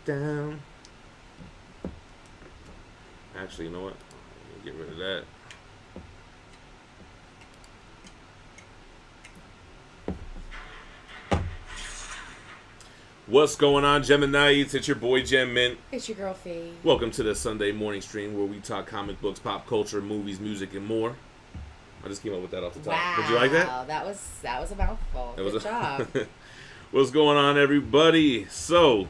down. Actually, you know what? Let me get rid of that. What's going on, Geminites? It's your boy Gem Mint. It's your girl Phie. Welcome to the Sunday morning stream where we talk comic books, pop culture, movies, music, and more. I just came up with that off the top. Wow, Did you like that? That was a mouthful. Good job. What's going on, everybody? So,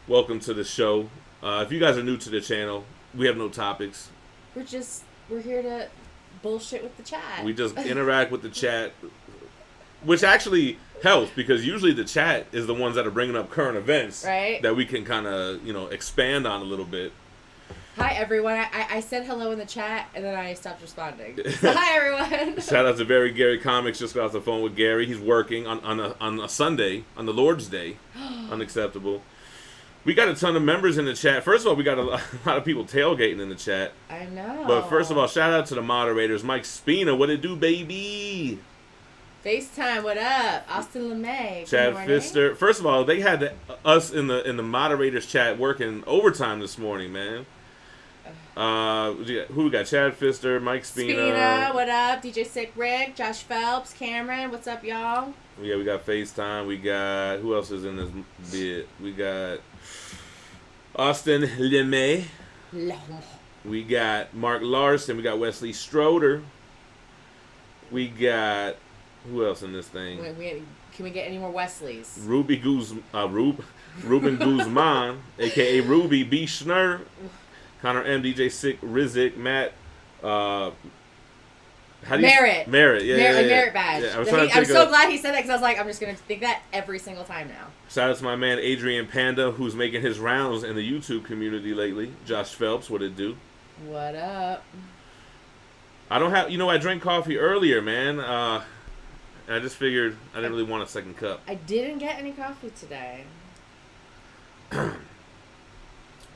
welcome to the show. If you guys are new to the channel, we have no topics. We're here to bullshit with the chat. We just interact with the chat, which actually helps because usually the chat is the ones that are bringing up current events, right? That we can kind of, expand on a little bit. Hi, everyone. I said hello in the chat, and then I stopped responding. So, hi, everyone. Shout out to Very Gary Comics. Just got off the phone with Gary. He's working on a Sunday, on the Lord's Day. Unacceptable. We got a ton of members in the chat. First of all, we got a lot of people tailgating in the chat. I know. But first of all, shout out to the moderators. Mike Spina, what it do, baby? FaceTime, what up? Austin LeMay. Chad Pfister. First of all, they had us in the moderators chat working overtime this morning, man. Who we got? Chad Pfister, Mike Spina, what up? DJ Sick Rick, Josh Phelps, Cameron, what's up, y'all? Yeah, we got FaceTime. We got, who else is in this bit? We got Austin LeMay. We got Mark Larson. We got Wesley Stroder. We got, who else in this thing? Can we get any more Wesleys? Ruben Guzman, a.k.a. Ruby B. Schnur. Connor M, DJ Sick, Rizik, Matt, Merritt. Merritt, yeah. Merit badge. Yeah, I'm so glad he said that because I was like, I'm just going to think that every single time now. Shout out to my man Adrian Panda, who's making his rounds in the YouTube community lately. Josh Phelps, what it do? What up? I don't have, I drank coffee earlier, man. I just figured I didn't really want a second cup. I didn't get any coffee today.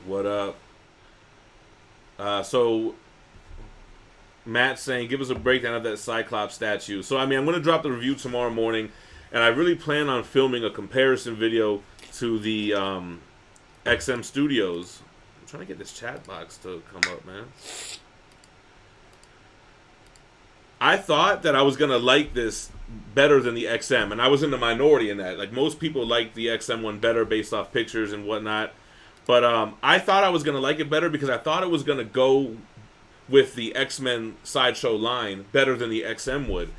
What up? So Matt's saying, give us a breakdown of that Cyclops statue. So, I'm going to drop the review tomorrow morning, and I really plan on filming a comparison video to the XM Studios. I'm trying to get this chat box to come up, man. I thought that I was going to like this better than the XM, and I was in the minority in that. Like, most people like the XM one better based off pictures and whatnot. But I thought I was going to like it better because I thought it was going to go with the X-Men Sideshow line better than the XM would.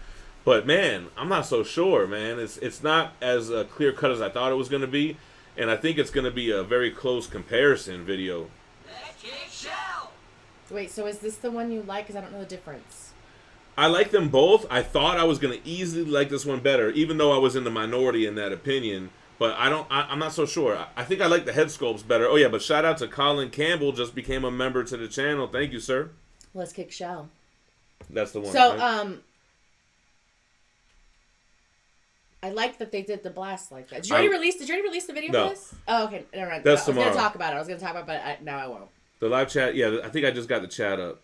But, man, I'm not so sure, man. It's not as clear-cut as I thought it was going to be. And I think it's going to be a very close comparison video. Wait, so is this the one you like? Because I don't know the difference. I like them both. I thought I was going to easily like this one better, even though I was in the minority in that opinion. But I'm not so sure. I think I like the head sculpts better. Oh, yeah, but shout out to Colin Campbell, just became a member to the channel. Thank you, sir. Let's kick shell. That's the one. So, right? I like that they did the blast like that. Did you already release the video no. for this? Oh, okay. Never mind. That's tomorrow. tomorrow. I was going to talk about it, but now I won't. The live chat, yeah, I think I just got the chat up.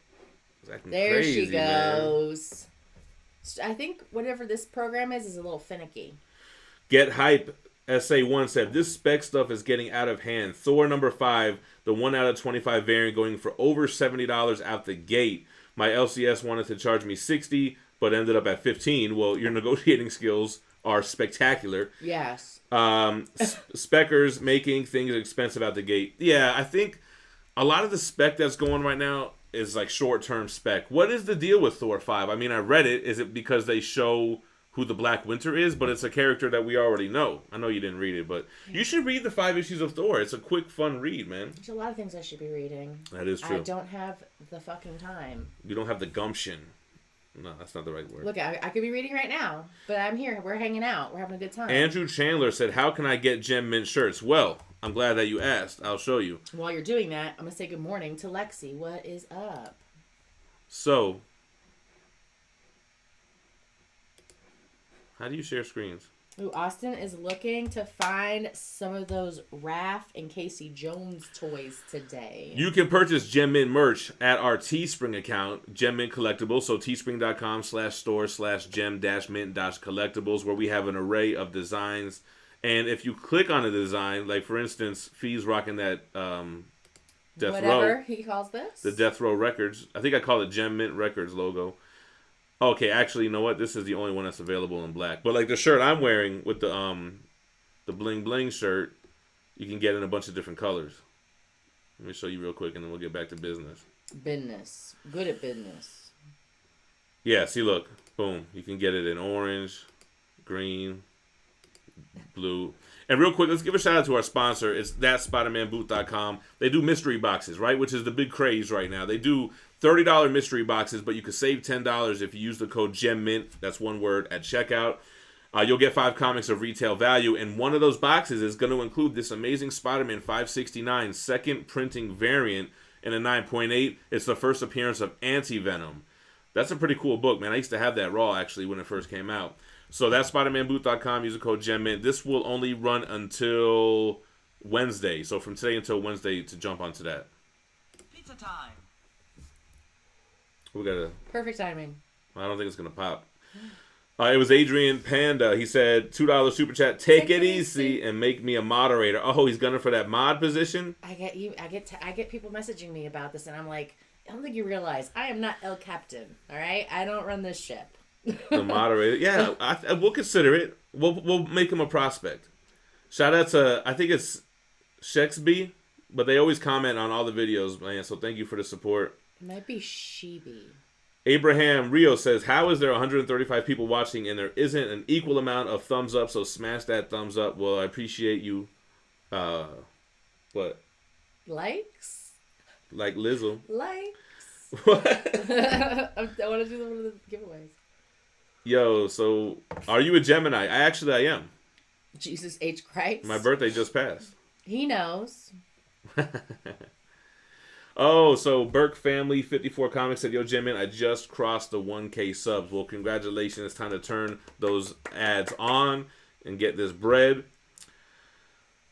There crazy, she goes. Man. I think whatever this program is a little finicky. Get Hype SA1 said, this spec stuff is getting out of hand. Thor number 5, the 1 out of 25 variant going for over $70 out the gate. My LCS wanted to charge me $60, but ended up at $15. Well, your negotiating skills are spectacular. Yes. Speckers making things expensive out the gate. Yeah, I think a lot of the spec that's going right now is like short-term spec. What is the deal with Thor 5? I mean, I read it. Is it because they show who the Black Winter is? But it's a character that we already know. I know you didn't read it, but you should read the 5 issues of Thor. It's a quick, fun read, man. There's a lot of things I should be reading. That is true. I don't have the fucking time. You don't have the gumption. No, that's not the right word. Look, I could be reading right now, but I'm here. We're hanging out. We're having a good time. Andrew Chandler said, how can I get Gem Mint shirts? Well, I'm glad that you asked. I'll show you. While you're doing that, I'm going to say good morning to Lexi. What is up? So, how do you share screens? Ooh, Austin is looking to find some of those Raph and Casey Jones toys today. You can purchase Gem Mint merch at our Teespring account, Gem Mint Collectibles. So teespring.com/store/gem-mint-collectibles, where we have an array of designs And if you click on a design, like for instance, Phie's rocking that Death Whatever Row. he calls this. The Death Row Records. I think I call it Gem Mint Records logo. Okay, actually, you know what? This is the only one that's available in black. But like the shirt I'm wearing with the bling bling shirt, you can get in a bunch of different colors. Let me show you real quick, and then we'll get back to business. Business. Good at business. Yeah, see, look. Boom. You can get it in orange, green, blue. And real quick, let's give a shout out to our sponsor. It's thatspidermanboot.com. They do mystery boxes, right? Which is the big craze right now. They do $30 mystery boxes, but you can save $10 if you use the code GemMint. That's one word at checkout. You'll get 5 comics of retail value, and one of those boxes is going to include this amazing Spider-Man 569 second printing variant in a 9.8. It's the first appearance of Anti-Venom. That's a pretty cool book, man. I used to have that raw, actually, when it first came out. So that's SpidermanBoot.com. Use the code GemMint. This will only run until Wednesday. So from today until Wednesday to jump onto that. Pizza time. We got a... Perfect timing. I don't think it's going to pop. It was Adrian Panda. He said, $2 super chat. Take it easy and make me a moderator. Oh, he's gunning for that mod position? I get people messaging me about this, and I'm like, I don't think you realize I am not El Captain. All right, I don't run this ship. The moderator. Yeah, we'll consider it. We'll make him a prospect. Shout out to, I think it's Shexby, but they always comment on all the videos, man. So thank you for the support. It might be Sheeby. Abraham Rio says, how is there 135 people watching and there isn't an equal amount of thumbs up? So smash that thumbs up. Well, I appreciate you. What? Likes? Like Lizzo. Likes. What? I want to do one of the giveaways. Yo, so are you a Gemini? I am. Jesus H. Christ. My birthday just passed. He knows. Oh, so Burke Family 54 Comics said, yo, Gemmin, I just crossed the 1K subs. Well, congratulations. It's time to turn those ads on and get this bread.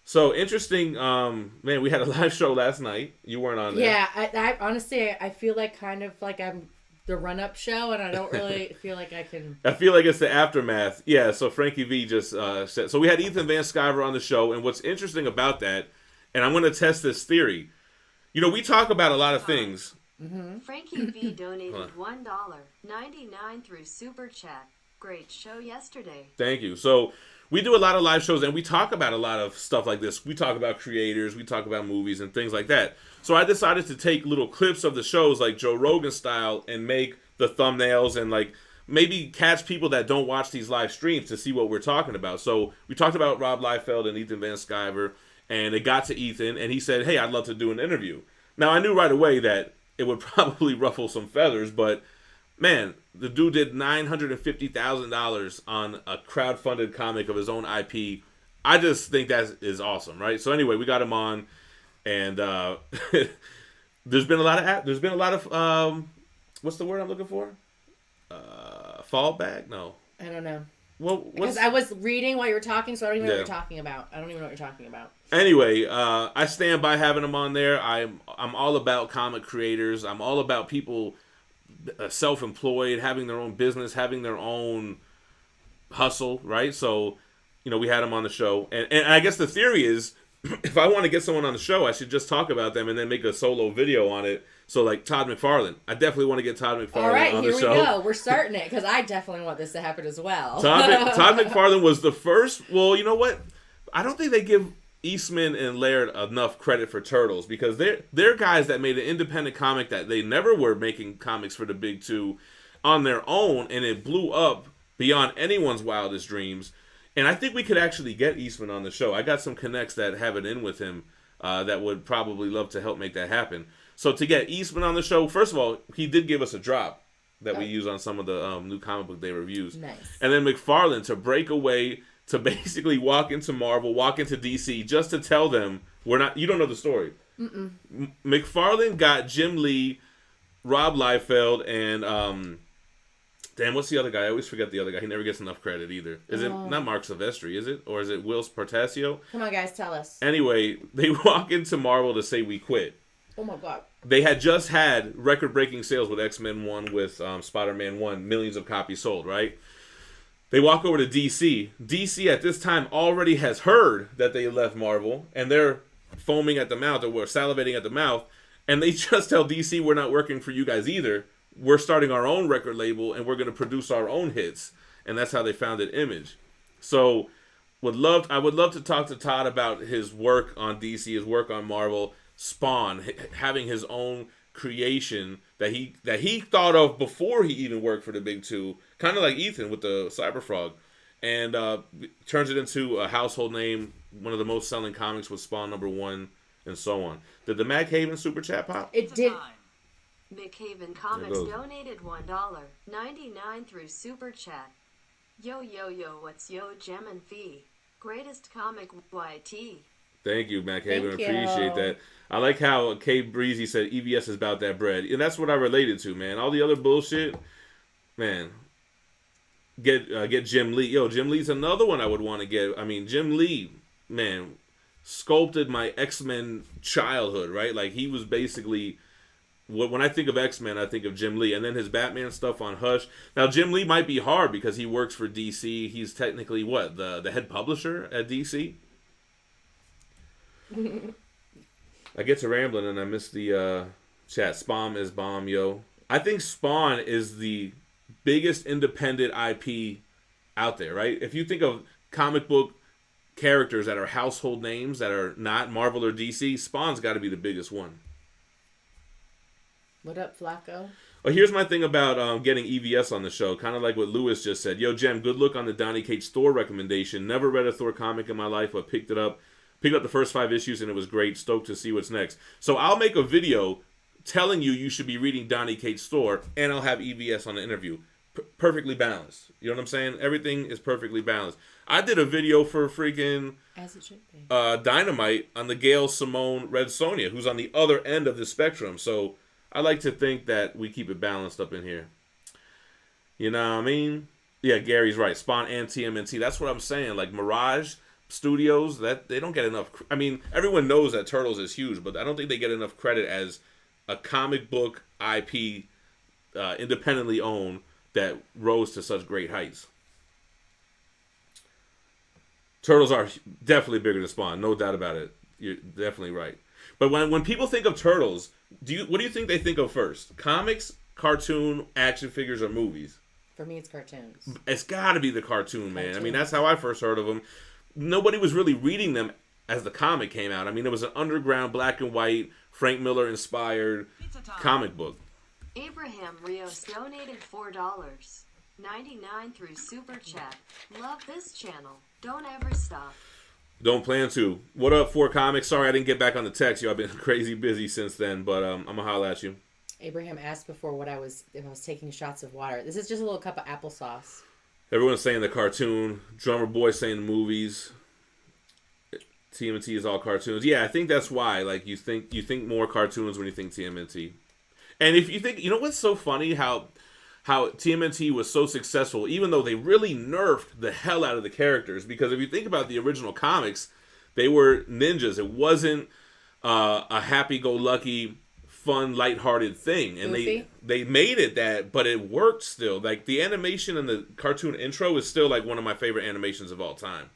So, interesting. Man, we had a live show last night. You weren't on there. Yeah, I honestly, I feel like kind of like I'm the run-up show, and I don't really feel like I can... I feel like it's the aftermath. Yeah, so Frankie V just said... So, we had Ethan Van Sciver on the show, and what's interesting about that, and I'm going to test this theory... You know, we talk about a lot of things. Mm-hmm. Frankie V donated $1.99 through Super Chat. Great show yesterday. Thank you. So, we do a lot of live shows, and we talk about a lot of stuff like this. We talk about creators, we talk about movies, and things like that. So, I decided to take little clips of the shows, like Joe Rogan style, and make the thumbnails, and, like, maybe catch people that don't watch these live streams to see what we're talking about. So, we talked about Rob Liefeld and Ethan Van Sciver. And it got to Ethan, and he said, hey, I'd love to do an interview. Now, I knew right away that it would probably ruffle some feathers, but, man, the dude did $950,000 on a crowdfunded comic of his own IP. I just think that is awesome, right? So, anyway, we got him on, and there's been a lot of, what's the word I'm looking for? Fallback? No. I don't know. Well, because I was reading while you were talking, so I don't even know what you're talking about. I don't even know what you're talking about. Anyway, I stand by having them on there. I'm all about comic creators. I'm all about people self-employed, having their own business, having their own hustle, right? So, you know, we had them on the show. And I guess the theory is, if I want to get someone on the show, I should just talk about them and then make a solo video on it. So, like, Todd Mcfarlane. I definitely want to get Todd McFarlane on the show. All right, here we go. We're starting it, because I definitely want this to happen as well. Todd McFarlane was the first... Well, you know what? I don't think they give Eastman and Laird enough credit for Turtles, because they're guys that made an independent comic that they never were making comics for the big two on their own, and it blew up beyond anyone's wildest dreams. And I think we could actually get Eastman on the show. I got some connects that have it in with him that would probably love to help make that happen. So to get Eastman on the show, first of all, he did give us a drop that we use on some of the new comic book day reviews. Nice. And then McFarlane to break away, to basically walk into Marvel, walk into DC, just to tell them, you don't know the story. Mm-mm. McFarlane got Jim Lee, Rob Liefeld, and damn, what's the other guy? I always forget the other guy. He never gets enough credit either. Is it not Mark Silvestri, is it? Or is it Will Portasio? Come on, guys, tell us. Anyway, they walk into Marvel to say we quit. Oh my God. They had just had record-breaking sales with X-Men 1, with Spider-Man 1, millions of copies sold, right? They walk over to DC. DC at this time already has heard that they left Marvel, and they're foaming at the mouth, or we're salivating at the mouth, and they just tell DC, we're not working for you guys either. We're starting our own record label, and we're going to produce our own hits. And that's how they founded Image. So I would love to talk to Todd about his work on DC, his work on Marvel, Spawn, having his own creation that he thought of before he even worked for the big two, kind of like Ethan with the Cyberfrog, and turns it into a household name. One of the most selling comics was Spawn #1, and so on. Did the Mac Haven super chat pop? It did. McHaven Comics donated $1.99 through Super Chat. Yo, what's yo, Gem and Phie? Greatest comic YT. Thank you, Mac Haven. Thank you. Appreciate that. I like how K Breezy said EVS is about that bread. And that's what I related to, man. All the other bullshit, man. Get Jim Lee. Yo, Jim Lee's another one I would want to get. I mean, Jim Lee, man, sculpted my X-Men childhood, right? Like, he was basically... When I think of X-Men, I think of Jim Lee. And then his Batman stuff on Hush. Now, Jim Lee might be hard because he works for DC. He's technically, the head publisher at DC? I get to rambling and I miss the chat. Spawn is bomb, yo. I think Spawn is the biggest independent IP out there, right? If you think of comic book characters that are household names that are not Marvel or DC, Spawn's got to be the biggest one. What up, Flacco? Well, here's my thing about getting EVS on the show. Kind of like what Lewis just said. Yo, Jem, good look on the Donny Cates Thor recommendation. Never read a Thor comic in my life, but picked it up. Picked up the first 5 issues, and it was great. Stoked to see what's next. So I'll make a video telling you should be reading Donny Cates Thor, and I'll have EVS on the interview. Perfectly balanced. You know what I'm saying? Everything is perfectly balanced. I did a video for freaking As it should be. Dynamite on the Gail Simone Red Sonja, who's on the other end of the spectrum. So I like to think that we keep it balanced up in here. You know what I mean? Yeah, Gary's right. Spawn and TMNT. That's what I'm saying. Like Mirage Studios, that they don't get enough. I mean, everyone knows that Turtles is huge, but I don't think they get enough credit as a comic book IP independently owned that rose to such great heights. Turtles are definitely bigger than Spawn, no doubt about it. You're definitely right. But when people think of Turtles, what do you think they think of first? Comics, cartoon, action figures, or movies? For me, it's cartoons. It's got to be the cartoon, man. I mean, that's how I first heard of them. Nobody was really reading them as the comic came out. I mean, it was an underground, black and white, Frank Miller inspired comic book. Abraham Rios donated $4.99 through Super Chat. Love this channel. Don't ever stop. Don't plan to. What up, 4 Comics? Sorry I didn't get back on the text. Yo, I've been crazy busy since then, but I'm going to holler at you. Abraham asked before if I was taking shots of water. This is just a little cup of applesauce. Everyone's saying the cartoon. Drummer Boy saying the movies. TMNT is all cartoons. Yeah, I think that's why. Like, you think more cartoons when you think TMNT. And if you think, you know what's so funny? How TMNT was so successful, even though they really nerfed the hell out of the characters. Because if you think about the original comics, they were ninjas. It wasn't a happy-go-lucky, fun, lighthearted thing. And they made it that, but it worked still. Like, the animation in the cartoon intro is still like one of my favorite animations of all time.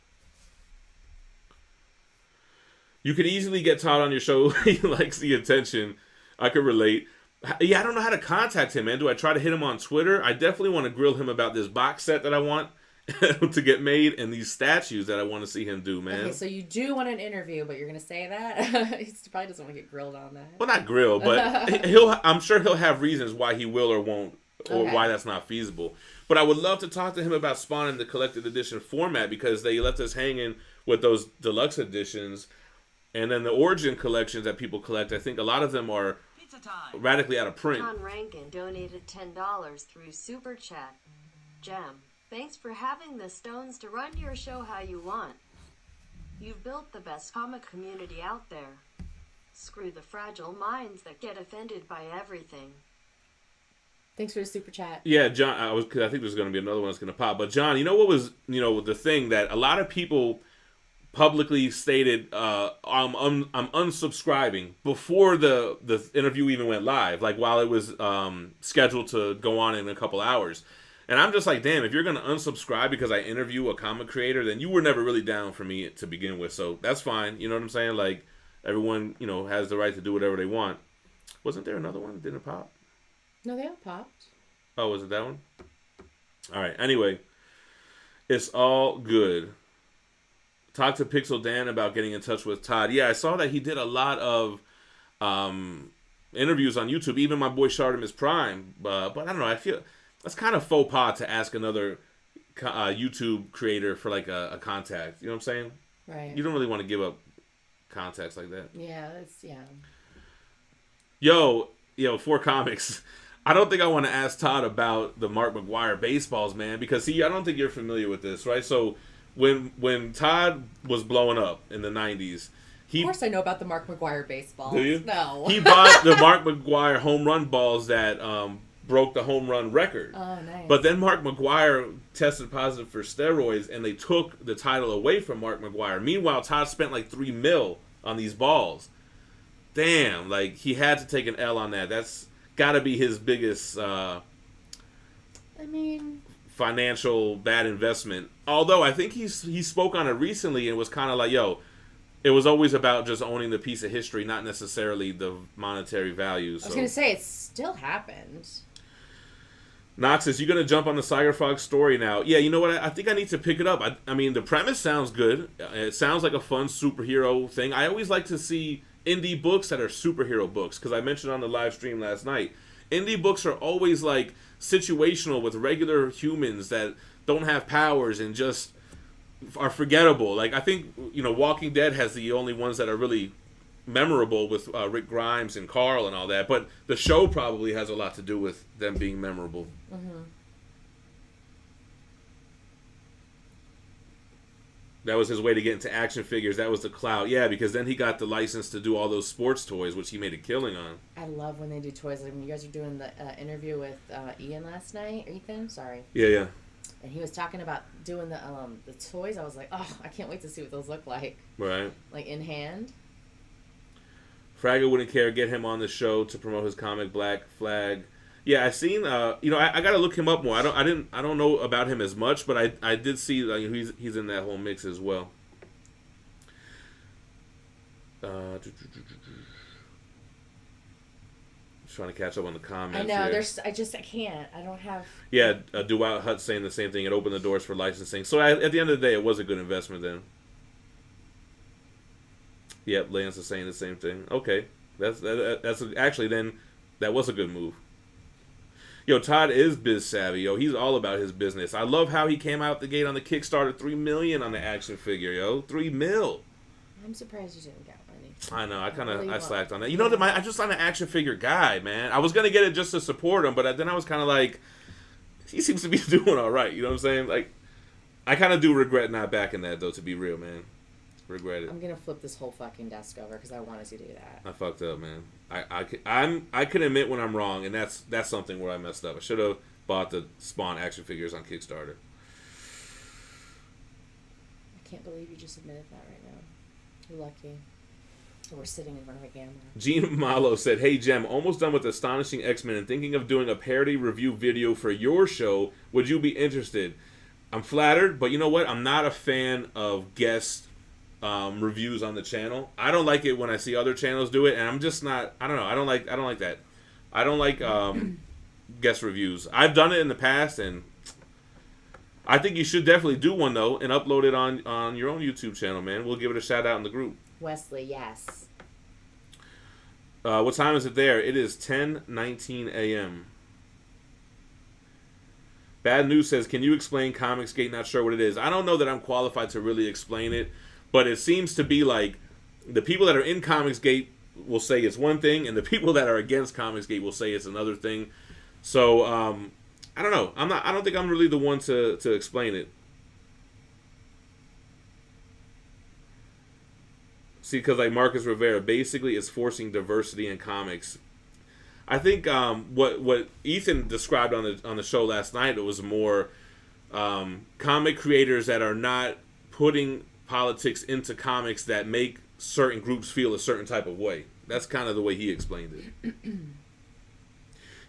You could easily get Todd on your show. He likes the attention. I could relate. Yeah, I don't know how to contact him, man. Do I try to hit him on Twitter? I definitely want to grill him about this box set that I want to get made and these statues that I want to see him do, man. Okay, so you do want an interview, but you're going to say that? He probably doesn't want to get grilled on that. Well, not grill, but I'm sure he'll have reasons why he will or won't, or why that's not feasible. But I would love to talk to him about Spawn in the collected edition format, because they left us hanging with those deluxe editions. And then the origin collections that people collect, I think a lot of them are radically out of print. John Rankin donated $10 through Super Chat. Gem, thanks for having the stones to run your show how you want. You've built the best comic community out there. Screw the fragile minds that get offended by everything. Thanks for the super chat. Yeah, John, I think there's going to be another one that's going to pop. But John, you know what was, the thing that a lot of people publicly stated, I'm unsubscribing before the interview even went live, like while it was scheduled to go on in a couple hours. And I'm just like, damn, if you're going to unsubscribe because I interview a comic creator, then you were never really down for me to begin with. So that's fine. You know what I'm saying? Like, everyone, has the right to do whatever they want. Wasn't there another one that didn't pop? No, they all popped. Oh, was it that one? All right. Anyway, it's all good. Talk to Pixel Dan about getting in touch with Todd. Yeah, I saw that he did a lot of interviews on YouTube. Even my boy Shartimus Prime. But I don't know. I feel that's kind of faux pas to ask another YouTube creator for like a contact. You know what I'm saying? Right. You don't really want to give up contacts like that. Yeah, that's Yo, for comics. I don't think I want to ask Todd about the Mark McGwire baseballs, man, because I don't think you're familiar with this, right? So when Todd was blowing up in the 90s, of course I know about the Mark McGwire baseballs. Do you? No. He bought the Mark McGwire home run balls that broke the home run record. Oh, nice. But then Mark McGwire tested positive for steroids, and they took the title away from Mark McGwire. Meanwhile, Todd spent like $3 million on these balls. Damn, like he had to take an L on that. That's got to be his biggest financial bad investment. Although I think he spoke on it recently and was kind of like, yo, it was always about just owning the piece of history, not necessarily the monetary value. So. I was going to say, it still happened. Noxus, you going to jump on the Cyberfox story now? Yeah, you know what? I think I need to pick it up. I mean, the premise sounds good. It sounds like a fun superhero thing. I always like to see indie books that are superhero books, because I mentioned on the live stream last night, indie books are always like situational with regular humans that don't have powers and just are forgettable. Like, I think, Walking Dead has the only ones that are really memorable with Rick Grimes and Carl and all that, but the show probably has a lot to do with them being memorable. Mm-hmm. That was his way to get into action figures. That was the clout. Yeah, because then he got the license to do all those sports toys, which he made a killing on. I love when they do toys. Like when you guys were doing the interview with Ian last night. Ethan, sorry. Yeah. And he was talking about doing the toys. I was like, oh, I can't wait to see what those look like. Right. Like in hand. Fraggle wouldn't care. Get him on the show to promote his comic Black Flag. Yeah, I seen. I got to look him up more. I don't know about him as much, but I did see he's in that whole mix as well. Just trying to catch up on the comments. I know. Here. I can't. I don't have. Yeah, Dwight Hutt saying the same thing. It opened the doors for licensing. So at the end of the day, it was a good investment then. Yep, Lance is saying the same thing. Okay, that's actually then that was a good move. Yo, Todd is biz savvy. Yo, he's all about his business. I love how he came out the gate on the Kickstarter, $3 million on the action figure. Yo, $3 million. I'm surprised you didn't get money. I know. I slacked on that. You know, I'm just not an action figure guy, man. I was gonna get it just to support him, but then I was kind of like, he seems to be doing all right. You know what I'm saying? Like, I kind of do regret not backing that though. To be real, man. Regret it. I'm gonna flip this whole fucking desk over because I wanted to do that. I fucked up, man. I can admit when I'm wrong, and that's something where I messed up. I should have bought the Spawn action figures on Kickstarter. I can't believe you just admitted that right now. You're lucky. We're sitting in front of a camera. Gene Malo said, "Hey Gem, almost done with Astonishing X-Men and thinking of doing a parody review video for your show. Would you be interested?" I'm flattered, but you know what? I'm not a fan of guest reviews on the channel. I don't like it when I see other channels do it, and I'm just not. I don't know. I don't like that. I don't like guest reviews. I've done it in the past, and I think you should definitely do one though, and upload it on your own YouTube channel, man. We'll give it a shout out in the group. Wesley, yes. What time is it there? It is 10:19 a.m. Bad News says, "Can you explain Comicsgate? Not sure what it is." I don't know that I'm qualified to really explain it. But it seems to be like the people that are in Comicsgate will say it's one thing, and the people that are against Comicsgate will say it's another thing. So I don't know. I don't think I'm really the one to explain it. See, because like Marcus Rivera, basically, it's forcing diversity in comics. I think what Ethan described on the show last night, it was more comic creators that are not putting politics into comics that make certain groups feel a certain type of way. That's kind of the way he explained it.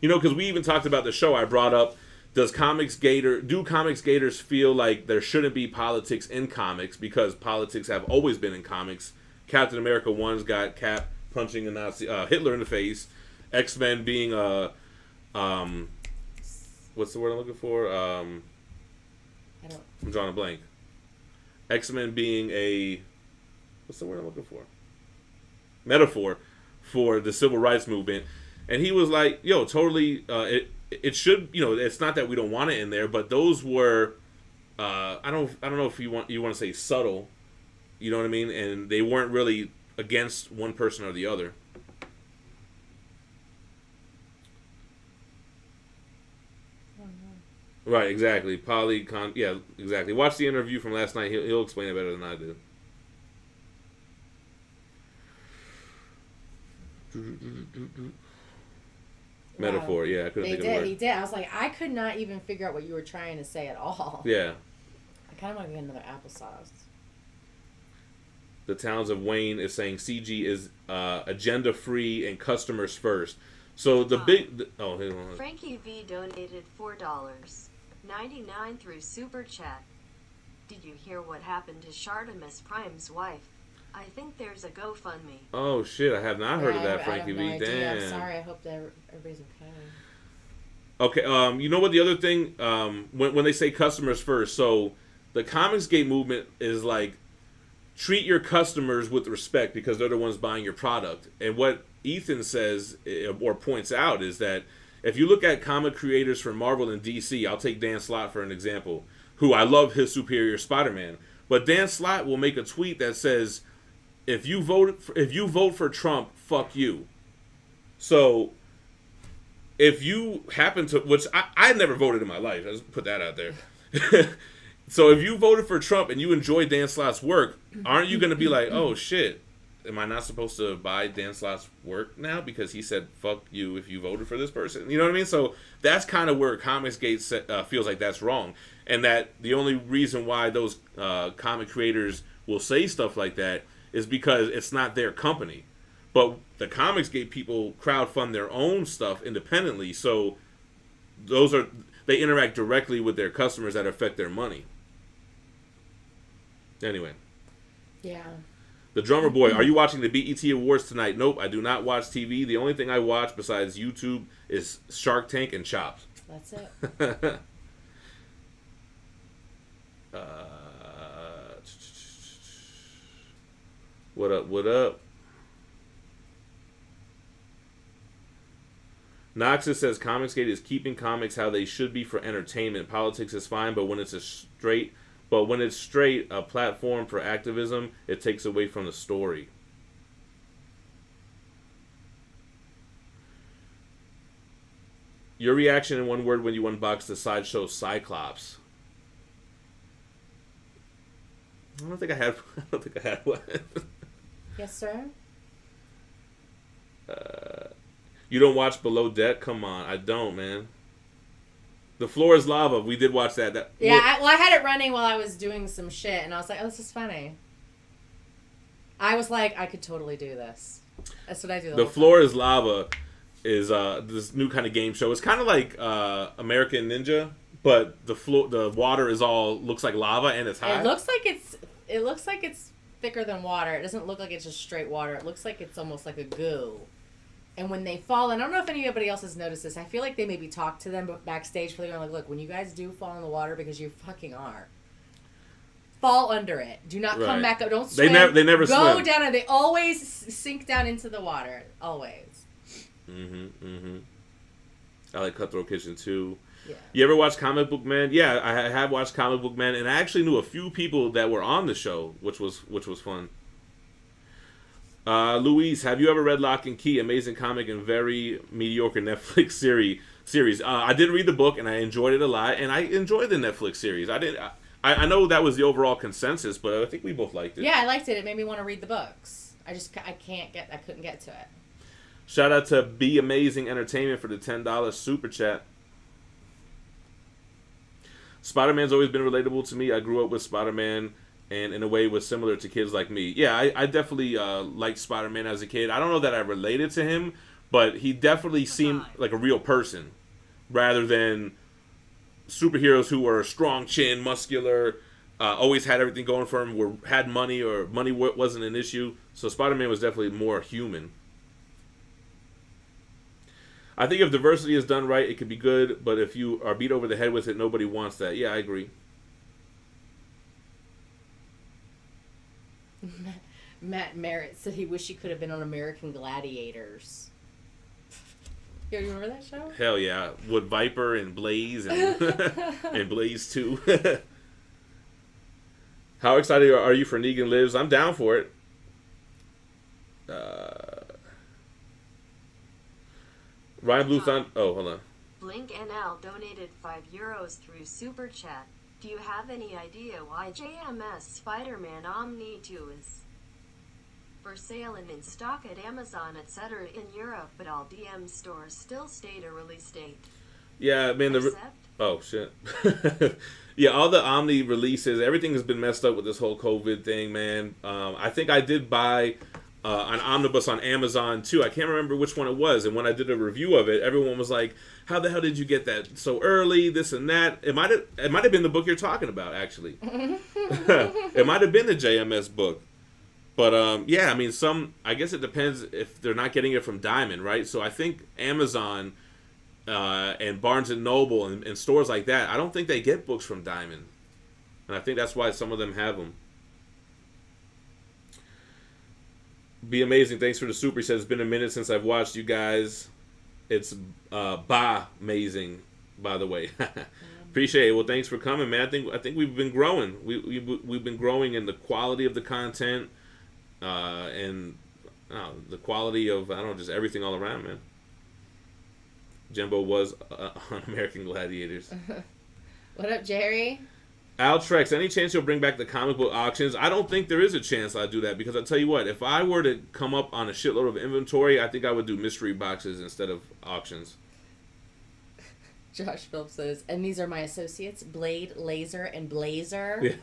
You know, because we even talked about the show. I brought up do Comics Gators feel like there shouldn't be politics in comics because politics have always been in comics? Captain America 1's got Cap punching a Nazi, Hitler in the face. X-Men being what's the word I'm looking for? I'm drawing a blank. X-Men being what's the word I'm looking for? Metaphor for the civil rights movement. And he was like, yo, totally, it should, it's not that we don't want it in there, but those were, I don't know if you want to say subtle, you know what I mean? And they weren't really against one person or the other. Right, exactly. Yeah, exactly. Watch the interview from last night. He'll explain it better than I did. Metaphor, yeah. I couldn't think of the word. He did. I was like, I could not even figure out what you were trying to say at all. Yeah. I kind of want to get another applesauce. The Towns of Wayne is saying CG is agenda free and customers first. So the Frankie V donated $4.99 through Super Chat. Did you hear what happened to Shartimus Prime's wife? I think there's a GoFundMe. Oh shit! I have not heard of that, Frankie V. Damn. I'm sorry. I hope that everybody's Okay. okay. You know what? The other thing, when they say customers first, so the Comicsgate movement is like treat your customers with respect because they're the ones buying your product. And what Ethan says or points out is that if you look at comic creators from Marvel and DC, I'll take Dan Slott for an example, who I love his Superior Spider-Man, but Dan Slott will make a tweet that says, if you vote for Trump, fuck you. So if you happen to, which I never voted in my life, let's put that out there. So if you voted for Trump and you enjoy Dan Slott's work, aren't you going to be like, oh shit, am I not supposed to buy Dan Slott's work now because he said fuck you if you voted for this person? You know what I mean? So that's kind of where Comicsgate feels like that's wrong. And that the only reason why those comic creators will say stuff like that is because it's not their company. But the Comicsgate people crowdfund their own stuff independently, so they interact directly with their customers that affect their money. Anyway. Yeah. The Drummer Boy, are you watching the BET Awards tonight? Nope, I do not watch TV. The only thing I watch besides YouTube is Shark Tank and Chopped. That's it. What up? Noxus says Comicsgate is keeping comics how they should be for entertainment. Politics is fine, but when it's straight a platform for activism, it takes away from the story. Your reaction in one word when you unboxed the Sideshow Cyclops. I don't think I had one. Yes, sir. You don't watch Below Deck? Come on, I don't, man. The Floor is Lava. We did watch that. I had it running while I was doing some shit, and I was like, oh, this is funny. I was like, I could totally do this. That's what I do. The Floor is Lava is this new kind of game show. It's kind of like American Ninja, but the water looks like lava and it's hot. It looks like it's thicker than water. It doesn't look like it's just straight water. It looks like it's almost like a goo. And when they fall, and I don't know if anybody else has noticed this, I feel like they maybe talk to them backstage for like, look, when you guys do fall in the water, because you fucking are, fall under it. Do not come back up. Don't swim. They never go swim. down, and they always sink down into the water. Always. I like Cutthroat Kitchen too. Yeah. You ever watch Comic Book Man? Yeah, I have watched Comic Book Man, and I actually knew a few people that were on the show, which was fun. Louise, have you ever read Lock and Key? Amazing comic and very mediocre Netflix series. I did read the book and I enjoyed it a lot, and I enjoyed the Netflix series. I know that was the overall consensus, but I think we both liked it. Yeah, I liked it. It made me want to read the books. I couldn't get to it. Shout out to Be Amazing Entertainment for the $10 super chat. Spider-Man's always been relatable to me. I grew up with Spider-Man, and in a way was similar to kids like me. Yeah, I definitely liked Spider-Man as a kid. I don't know that I related to him, but he definitely seemed like a real person rather than superheroes who were strong chin, muscular, always had everything going for them, had money, or money wasn't an issue. So Spider-Man was definitely more human. I think if diversity is done right, it could be good, but if you are beat over the head with it, nobody wants that. Yeah, I agree. Matt Merritt said he wished he could have been on American Gladiators. You remember that show? Hell yeah. With Viper and Blaze and, and Blaze 2. How excited are you for Negan Lives? I'm down for it. Ryan Blue Thunder. Oh, hold on. Blink NL donated €5 through Super Chat. Do you have any idea why JMS Spider-Man Omni 2 is for sale and in stock at Amazon, etc. in Europe, but all DM stores still state a release date? Yeah, man. Oh, shit. Yeah, all the Omni releases, everything has been messed up with this whole COVID thing, man. I think I did buy an omnibus on Amazon too. I can't remember which one it was, and when I did a review of it, everyone was like, "How the hell did you get that so early? This and that." It might have been the book you're talking about, actually. It might have been the JMS book, but yeah, I mean, I guess it depends if they're not getting it from Diamond, right? So I think Amazon and Barnes and Noble and stores like that, I don't think they get books from Diamond, and I think that's why some of them have them. Be amazing. Thanks for the super. He says it's been a minute since I've watched you guys. It's amazing, by the way. Appreciate it. Well, thanks for coming, man. I think we've been growing. We've been growing in the quality of the content, and the quality of just everything all around, man. Jimbo was on American Gladiators. What up, Jerry? Altrex, any chance you'll bring back the comic book auctions? I don't think there is a chance I'll do that, because I'll tell you what, if I were to come up on a shitload of inventory, I think I would do mystery boxes instead of auctions. Josh Phillips says, and these are my associates, Blade, Laser, and Blazer.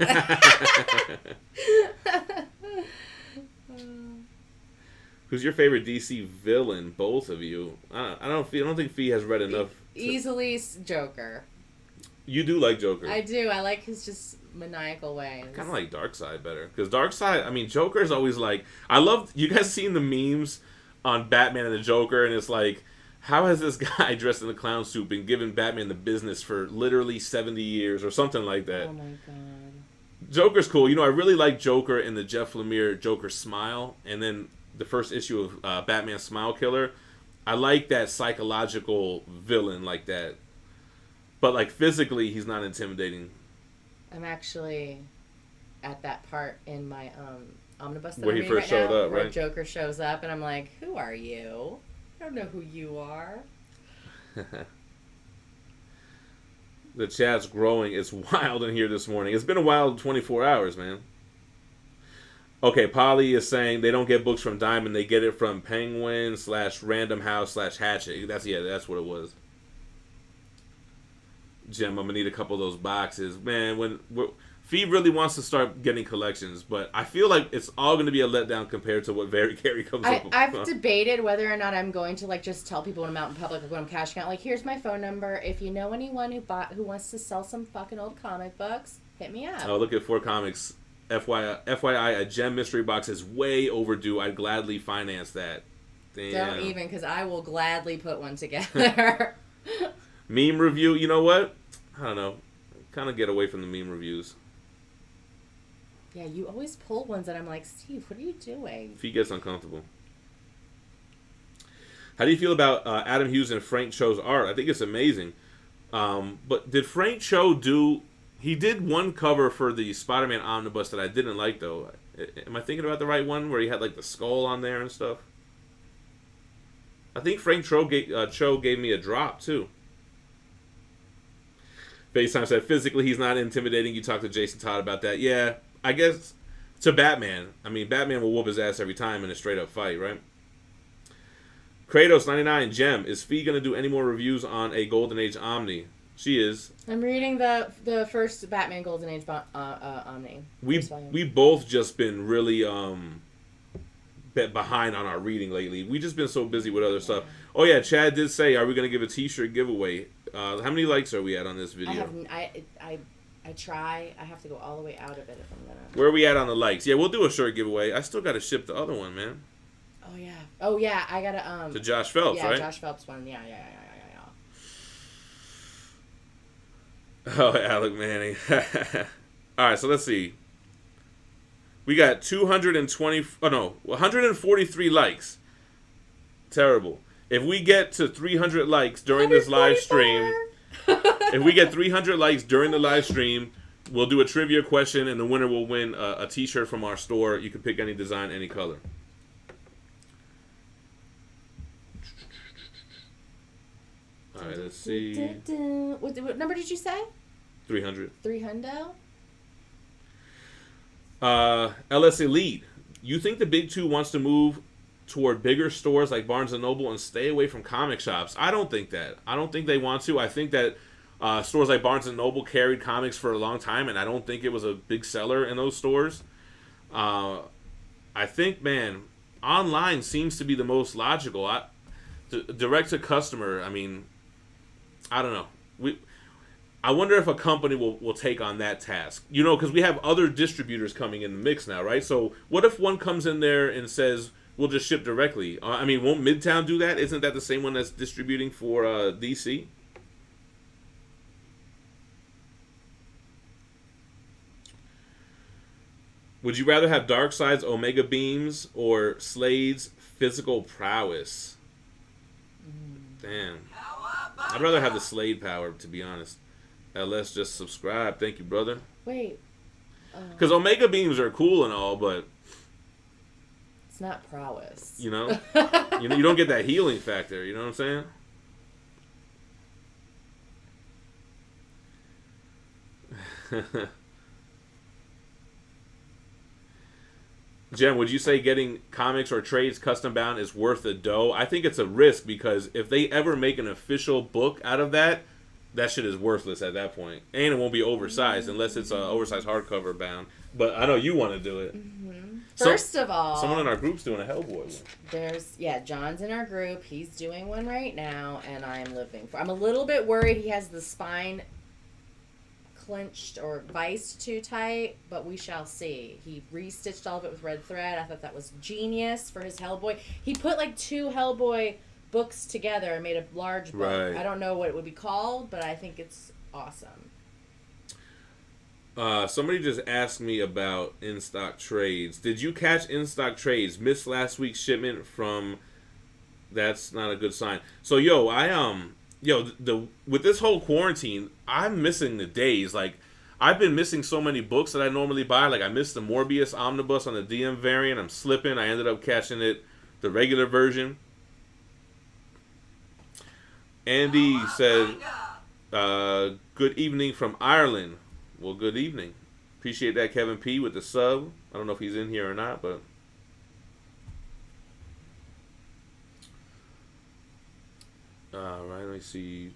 Who's your favorite DC villain? Both of you. I don't think Phie has read enough. Easily Joker. You do like Joker. I do. I like his just maniacal ways. I kind of like Darkseid better. Because Darkseid, I mean, Joker's always like... I love... You guys seen the memes on Batman and the Joker? And it's like, how has this guy dressed in a clown suit been giving Batman the business for literally 70 years or something like that? Oh, my God. Joker's cool. You know, I really like Joker in the Jeff Lemire Joker Smile. And then the first issue of Batman Smile Killer. I like that psychological villain like that. But, like, physically, he's not intimidating. I'm actually at that part in my omnibus that where I'm he first showed up, where right? Joker shows up, and I'm like, who are you? I don't know who you are. The chat's growing. It's wild in here this morning. It's been a wild 24 hours, man. Okay, Polly is saying they don't get books from Diamond. They get it from Penguin / Random House / Hatchet. That's what it was. Gem, I'm gonna need a couple of those boxes, man. Phie really wants to start getting collections, but I feel like it's all gonna be a letdown compared to what Very Carey comes up with. I've debated whether or not I'm going to just tell people when I'm out in public, when I'm cashing out, here's my phone number. If you know anyone who wants to sell some fucking old comic books, hit me up. Oh, look at 4 Comics. FYI, a Gem mystery box is way overdue. I'd gladly finance that. Damn. Don't even, because I will gladly put one together. Meme review, you know what? I don't know. Kind of get away from the meme reviews. Yeah, you always pull ones that I'm like, Steve, what are you doing? Phie gets uncomfortable. How do you feel about Adam Hughes and Frank Cho's art? I think it's amazing. But did Frank Cho do... He did one cover for the Spider-Man Omnibus that I didn't like, though. Am I thinking about the right one, where he had, the skull on there and stuff? I think Frank Cho gave me a drop, too. FaceTime said, physically, he's not intimidating. You talked to Jason Todd about that. Yeah, I guess to Batman. I mean, Batman will whoop his ass every time in a straight-up fight, right? Kratos99, Gem, is Phie going to do any more reviews on a Golden Age Omni? She is. I'm reading the first Batman Golden Age Omni. We both just been really behind on our reading lately. We just been so busy with other stuff. Oh yeah, Chad did say, are we gonna give a T-shirt giveaway? How many likes are we at on this video? I try. I have to go all the way out of it if I'm gonna. Where are we at on the likes? Yeah, we'll do a shirt giveaway. I still gotta ship the other one, man. Oh yeah. Oh yeah. I gotta To Josh Phelps, yeah, right? Josh Phelps one. Yeah. Oh, Alec Manning. All right, so let's see. We got 143 likes. Terrible. If we get to 300 likes during this live stream, if we get 300 likes during the live stream, we'll do a trivia question, and the winner will win a T-shirt from our store. You can pick any design, any color. All right, let's see. What number did you say? 300. 300. LS Elite. You think the Big Two wants to move toward bigger stores like Barnes & Noble and stay away from comic shops? I don't think that. I don't think they want to. I think that stores like Barnes & Noble carried comics for a long time, and I don't think it was a big seller in those stores. I think, man, online seems to be the most logical. Direct to customer, I mean, I don't know. I wonder if a company will take on that task. You know, because we have other distributors coming in the mix now, right? So what if one comes in there and says, we'll just ship directly? I mean, won't Midtown do that? Isn't that the same one that's distributing for DC? Would you rather have Darkseid's Omega Beams or Slade's physical prowess? Damn. I'd rather have the Slade power, to be honest. LS just subscribe. Thank you, brother. Wait. Because Omega Beams are cool and all, but it's not prowess. You know, you don't get that healing factor. You know what I'm saying? Jem, would you say getting comics or trades custom bound is worth the dough? I think it's a risk because if they ever make an official book out of that, that shit is worthless at that point. And it won't be oversized unless it's an oversized hardcover bound. But I know you want to do it. Mm-hmm. First of all, someone in our group's doing a Hellboy one. John's in our group. He's doing one right now, and I'm I'm a little bit worried he has the spine clinched or viced too tight, but we shall see. He restitched all of it with red thread. I thought that was genius for his Hellboy. He put like 2 Hellboy books together and made a large book. Right. I don't know what it would be called, but I think it's awesome. Somebody just asked me about in-stock trades. Did you catch in-stock trades? Missed last week's shipment from... That's not a good sign. So, with this whole quarantine, I'm missing the days. Like, I've been missing so many books that I normally buy. Like, I missed the Morbius Omnibus on the DM variant. I'm slipping. I ended up catching it, the regular version. Andy said, good evening from Ireland. Well, good evening. Appreciate that, Kevin P. with the sub. I don't know if he's in here or not, but... Alright, let me see.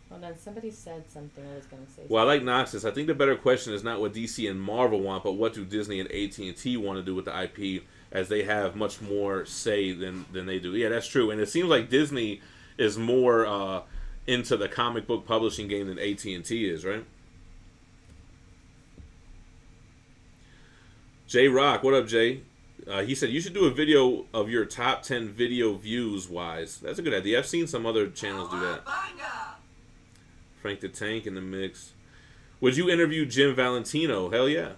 Hold on, somebody said something I was going to say. Well, I like Noxus. I think the better question is not what DC and Marvel want, but what do Disney and AT&T want to do with the IP, as they have much more say than they do. Yeah, that's true. And it seems like Disney is more into the comic book publishing game than AT&T is, right? Jay Rock, what up, Jay? He said you should do a video of your top 10 video views wise. That's a good idea. I've seen some other channels do that. Frank the Tank in the mix. Would you interview Jim Valentino? Hell yeah.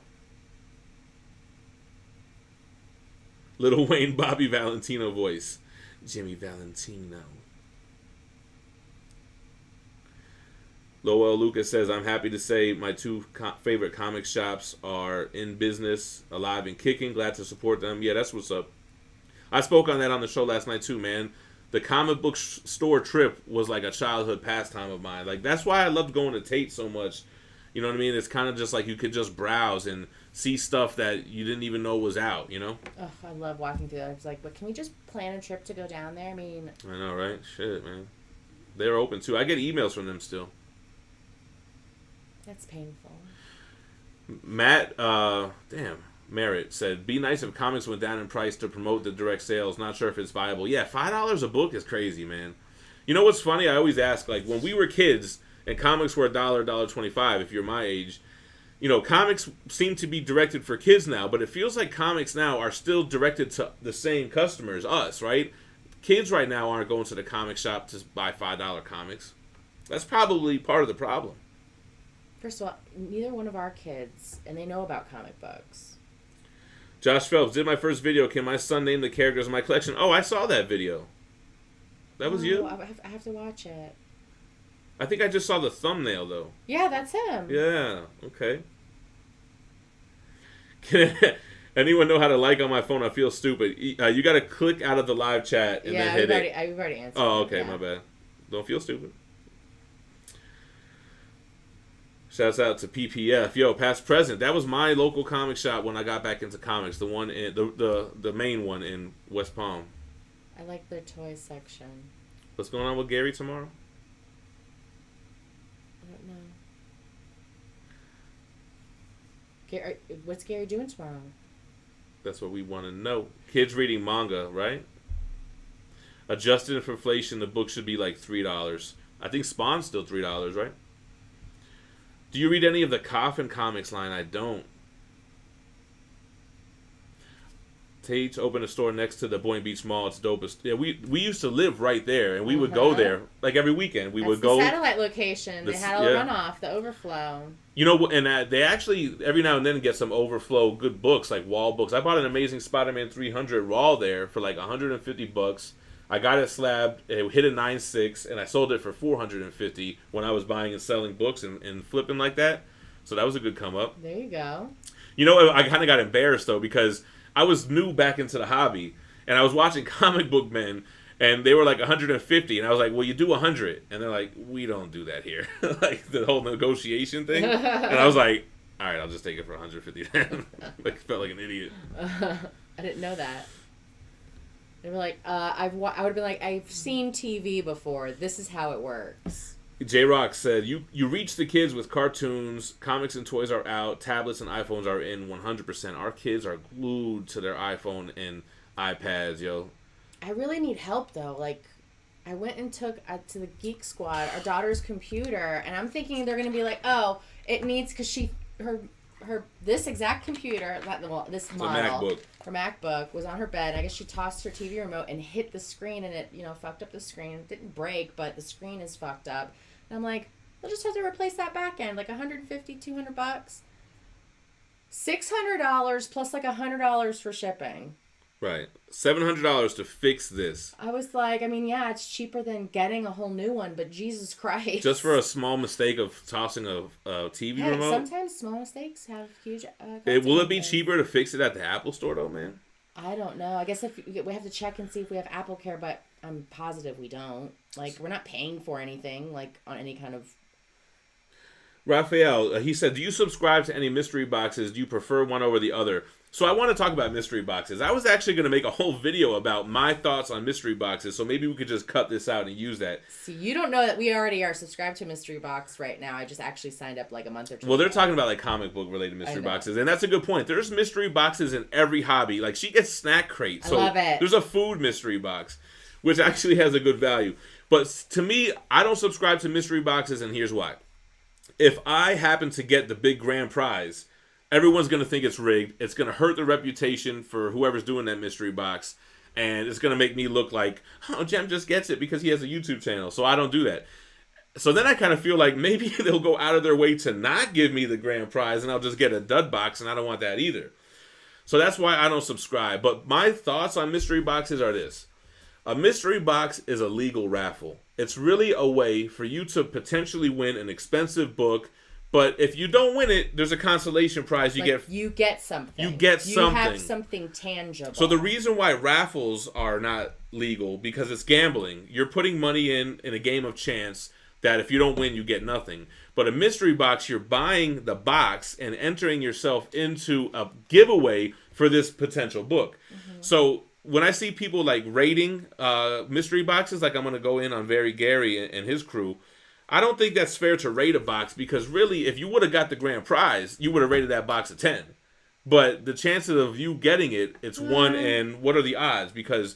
Little Wayne Bobby Valentino voice. Jimmy Valentino. Lowell Lucas says, I'm happy to say my 2 favorite comic shops are in business, alive and kicking. Glad to support them. Yeah, that's what's up. I spoke on that on the show last night too, man. The comic book store trip was like a childhood pastime of mine. Like, that's why I loved going to Tate so much. You know what I mean? It's kind of just like you could just browse and see stuff that you didn't even know was out, you know? Oh, I love walking through that. I was like, but can we just plan a trip to go down there? I mean... I know, right? Shit, man. They're open too. I get emails from them still. That's painful. Matt, damn. Merritt said, be nice if comics went down in price to promote the direct sales. Not sure if it's viable. Yeah, $5 a book is crazy, man. You know what's funny? I always ask, like, when we were kids and comics were $1, $1.25, if you're my age, you know, comics seem to be directed for kids now, but it feels like comics now are still directed to the same customers, us, right? Kids right now aren't going to the comic shop to buy $5 comics. That's probably part of the problem. First of all, neither one of our kids, and they know about comic books. Josh Phelps, did my first video. Can my son name the characters in my collection? Oh, I saw that video. That was you? I have to watch it. I think I just saw the thumbnail, though. Yeah, that's him. Yeah, okay. Can anyone know how to like on my phone? I feel stupid. You got to click out of the live chat and then hit it. I've already answered. Oh, okay, my bad. Don't feel stupid. Shouts out to PPF. Yo, past present. That was my local comic shop when I got back into comics. The one in the main one in West Palm. I like their toy section. What's going on with Gary tomorrow? I don't know. Gary, what's Gary doing tomorrow? That's what we want to know. Kids reading manga, right? Adjusted for inflation, the book should be like $3. I think Spawn's still $3, right? Do you read any of the Coffin Comics line? I don't. Tate opened a store next to the Boynton Beach Mall. It's dopest. Yeah, we used to live right there, and we would go there like every weekend. We would go. The satellite location. They had all the runoff, the overflow. You know, and they actually every now and then get some overflow good books like wall books. I bought an Amazing Spider-Man 300 raw there for like $150. I got it slabbed. It hit a 9.6, and I sold it for $450 when I was buying and selling books and flipping like that. So that was a good come up. There you go. You know, I kind of got embarrassed though because I was new back into the hobby, and I was watching Comic Book Men, and they were like 150, and I was like, well, you do 100, and they're like, we don't do that here. Like the whole negotiation thing. And I was like, all right, I'll just take it for 150 then. Like, felt like an idiot. I didn't know that. They were like, I would have been like, I've seen TV before. This is how it works. J-Rock said, you reach the kids with cartoons, comics and toys are out, tablets and iPhones are in 100%. Our kids are glued to their iPhone and iPads, yo. I really need help, though. Like, I went and took to the Geek Squad our daughter's computer, and I'm thinking they're going to be like, oh, it needs, because her this exact computer, this model, her MacBook was on her bed. I guess she tossed her TV remote and hit the screen, and it, fucked up the screen. It didn't break, but the screen is fucked up. And I'm like, we'll just have to replace that back end, like $150, $200, $600 plus like $100 for shipping. Right, $700 to fix this. I was like, I mean, yeah, it's cheaper than getting a whole new one, but Jesus Christ! Just for a small mistake of tossing a TV remote. Sometimes small mistakes have huge. Will it be cheaper to fix it at the Apple Store, though, man? I don't know. I guess if we have to check and see if we have Apple Care, but I'm positive we don't. Like, we're not paying for anything, like, on any kind of... Raphael, he said, do you subscribe to any mystery boxes? Do you prefer one over the other? So I want to talk about mystery boxes. I was actually going to make a whole video about my thoughts on mystery boxes, so maybe we could just cut this out and use that. So you don't know that we already are subscribed to Mystery Box right now. I just actually signed up like a month or two ago. Well, they're talking about like comic book related mystery boxes, and that's a good point. There's mystery boxes in every hobby. Like, she gets snack crates. So I love it. There's a food mystery box, which actually has a good value. But to me, I don't subscribe to mystery boxes, and here's why. If I happen to get the big grand prize, everyone's going to think it's rigged. It's going to hurt the reputation for whoever's doing that mystery box. And it's going to make me look like, oh, Gem just gets it because he has a YouTube channel. So I don't do that. So then I kind of feel like maybe they'll go out of their way to not give me the grand prize and I'll just get a dud box, and I don't want that either. So that's why I don't subscribe. But my thoughts on mystery boxes are this. A mystery box is a legal raffle. It's really a way for you to potentially win an expensive book. But if you don't win it, there's a consolation prize. You get something. You get something. You have something tangible. So the reason why raffles are not legal, because it's gambling. You're putting money in a game of chance that if you don't win, you get nothing. But a mystery box, you're buying the box and entering yourself into a giveaway for this potential book. Mm-hmm. So when I see people like rating mystery boxes, like I'm going to go in on Very Gary and his crew, I don't think that's fair to rate a box, because really, if you would have got the grand prize, you would have rated that box a 10. But the chances of you getting it, it's 1 and what are the odds? Because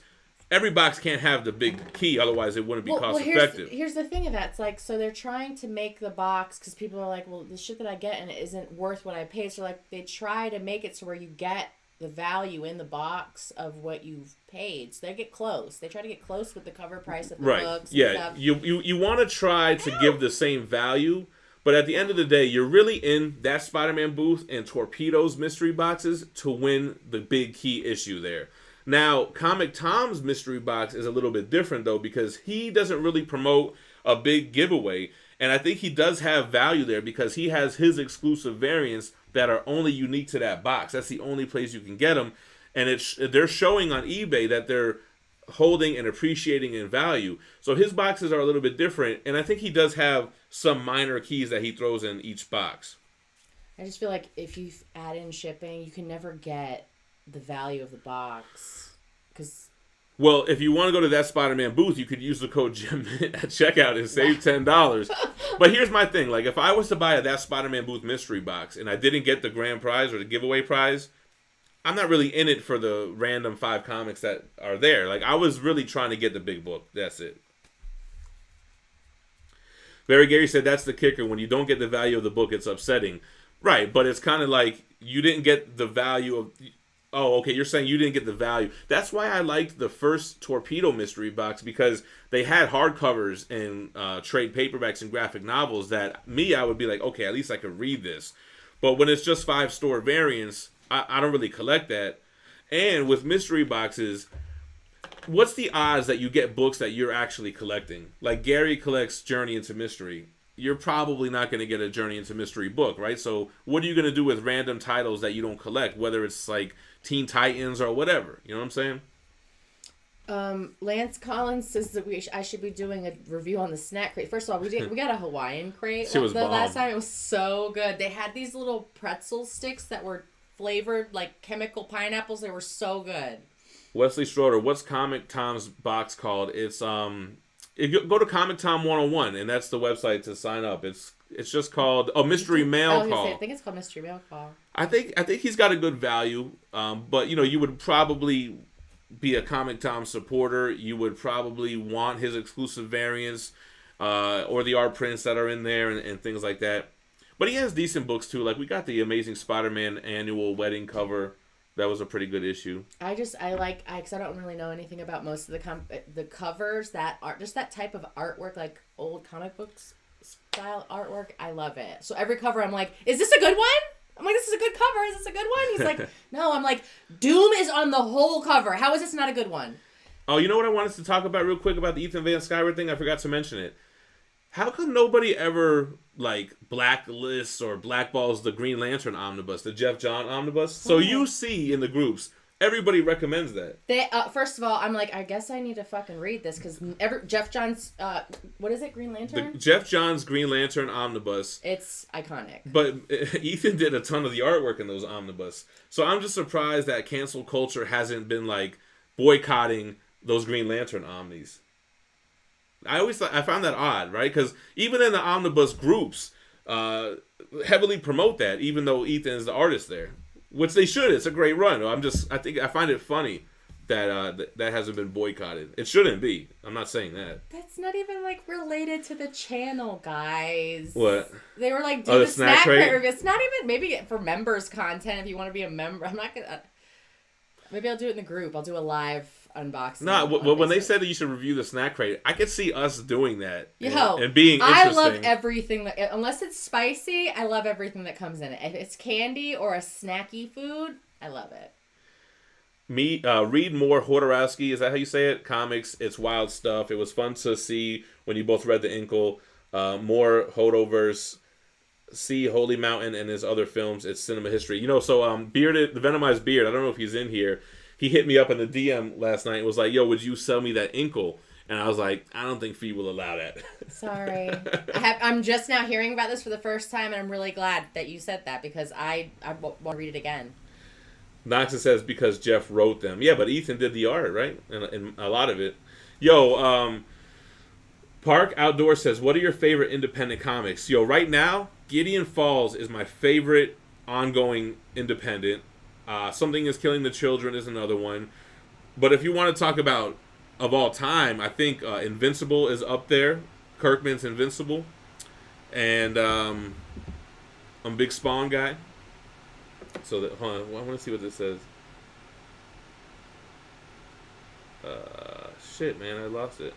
every box can't have the big key, otherwise it wouldn't be cost effective. Here's the thing of that. It's like, so they're trying to make the box, because people are like, well, the shit that I get and it isn't worth what I paid. So like, they try to make it so where you get the value in the box of what you've paid. So they get close. They try to get close with the cover price of the books. Yeah, and stuff. you want to try to give the same value, but at the end of the day, you're really in that Spider-Man booth and Torpedo's mystery boxes to win the big key issue there. Now, Comic Tom's mystery box is a little bit different, though, because he doesn't really promote a big giveaway. And I think he does have value there because he has his exclusive variants that are only unique to that box. That's the only place you can get them. And they're showing on eBay that they're holding and appreciating in value. So his boxes are a little bit different. And I think he does have some minor keys that he throws in each box. I just feel like if you add in shipping, you can never get the value of the box. Well, if you want to go to that Spider-Man booth, you could use the code GemMint at checkout and save $10. But here's my thing. Like, if I was to buy that Spider-Man booth mystery box and I didn't get the grand prize or the giveaway prize, I'm not really in it for the random 5 comics that are there. Like, I was really trying to get the big book. That's it. Barry Gary said that's the kicker. When you don't get the value of the book, it's upsetting. Right, but it's kind of like you didn't get the value of... Oh, okay, you're saying you didn't get the value. That's why I liked the first Torpedo mystery box, because they had hardcovers and trade paperbacks and graphic novels that I would be like, okay, at least I could read this. But when it's just 5 store variants, I don't really collect that. And with mystery boxes, what's the odds that you get books that you're actually collecting? Like Gary collects Journey into Mystery. You're probably not going to get a Journey into Mystery book, right? So what are you going to do with random titles that you don't collect, whether it's like Teen Titans or whatever? You know what I'm saying? Lance Collins says that I should be doing a review on the snack crate. First of all, we got a Hawaiian crate. She was the bomb. last time. It was so good. They had these little pretzel sticks that were flavored like chemical pineapples. They were so good. Wesley Stroder, what's Comic Tom's box called? It's if you go to Comic Tom 101, and that's the website to sign up. It's just called Mystery Mail Call. I think it's called Mystery Mail Call. I think he's got a good value, but you would probably be a Comic Tom supporter. You would probably want his exclusive variants or the art prints that are in there and things like that. But he has decent books too. Like we got the Amazing Spider-Man annual wedding cover. That was a pretty good issue. Because I don't really know anything about most of the covers that are just that type of artwork, like old comic books style artwork. I love it. So every cover, I'm like, is this a good one? I'm like, this is a good cover. Is this a good one? He's like, no. I'm like, Doom is on the whole cover. How is this not a good one? Oh, you know what I wanted to talk about real quick about the Ethan Van Sciver thing? I forgot to mention it. How come nobody ever blacklists or blackballs the Green Lantern omnibus, the Jeff John omnibus? So you see in the groups, everybody recommends that. They first of all, I'm like, I guess I need to fucking read this because Jeff John's what is it, Green Lantern? The Jeff John's Green Lantern omnibus. It's iconic. But Ethan did a ton of the artwork in those omnibus. So I'm just surprised that cancel culture hasn't been boycotting those Green Lantern omnis. I found that odd, right? Because even in the omnibus groups, heavily promote that, even though Ethan's the artist there, which they should. It's a great run. I find it funny that that hasn't been boycotted. It shouldn't be. I'm not saying that. That's not even related to the channel, guys. What? They were do the snack crate review. It's not even maybe for members content if you want to be a member. I'm not gonna. Maybe I'll do it in the group. I'll do a live unboxing. No, when they said that you should review the snack crate, I could see us doing that and being interesting. I love everything unless it's spicy, I love everything that comes in it. If it's candy or a snacky food, I love it. Read more Hodorowski, is that how you say it? Comics, it's wild stuff. It was fun to see when you both read the Inkle. More Hodoverse. See Holy Mountain and his other films. It's cinema history. Bearded, the Venomized Beard, I don't know if he's in here. He hit me up in the DM last night and was like, yo, would you sell me that Inkle? And I was like, I don't think Phie will allow that. Sorry. I'm just now hearing about this for the first time, and I'm really glad that you said that because I want to read it again. Noxa says because Jeff wrote them. Yeah, but Ethan did the art, right? And a lot of it. Yo, Park Outdoor says, what are your favorite independent comics? Yo, right now, Gideon Falls is my favorite ongoing independent. Something is Killing the Children is another one. But if you want to talk about of all time, I think Invincible is up there. Kirkman's Invincible. And I'm a big Spawn guy. So that, hold on, I want to see what this says. Shit, man, I lost it.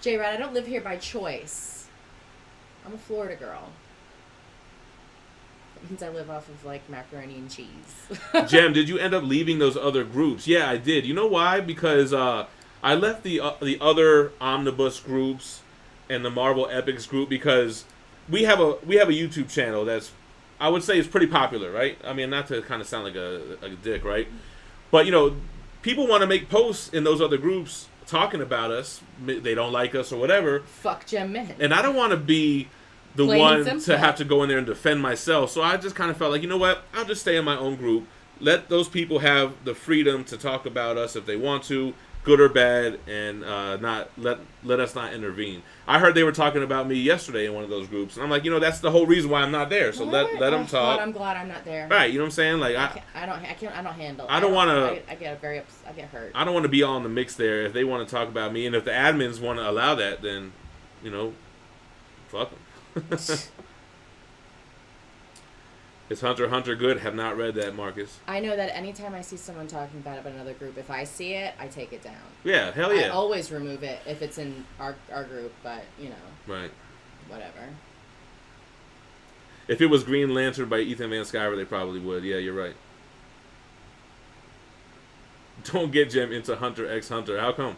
J-Rod, I don't live here by choice. I'm a Florida girl. That means I live off of, like, macaroni and cheese. Gem, did you end up leaving those other groups? Yeah, I did. You know why? Because I left the other omnibus groups and the Marvel Epics group because we have a YouTube channel that's, I would say, is pretty popular, right? I mean, not to kind of sound like a dick, right? But, you know, people want to make posts in those other groups talking about us. They don't like us or whatever. Fuck Gem Mint. And I don't want to be the Plain and one simple. to have to go in there and defend myself. So I just kind of felt like, you know what? I'll just stay in my own group. Let those people have the freedom to talk about us if they want to, good or bad, and not let us not intervene. I heard they were talking about me yesterday in one of those groups, and I'm like, you know, that's the whole reason why I'm not there. So let them talk. God, I'm glad I'm not there. Right? You know what I'm saying? Like I don't handle. I don't want to. I get I get hurt. I don't want to be all in the mix there. If they want to talk about me, and if the admins want to allow that, then, you know, fuck them. Is Hunter x Hunter good? Have not read that, Marcus. I know that anytime I see someone talking bad about another group, if I see it, I take it down. Yeah, hell yeah. I always remove it if it's in our group, but, you know. Right. Whatever. If it was Green Lantern by Ethan Van Sciver, they probably would. Yeah, you're right. Don't get Gem into Hunter x Hunter. How come?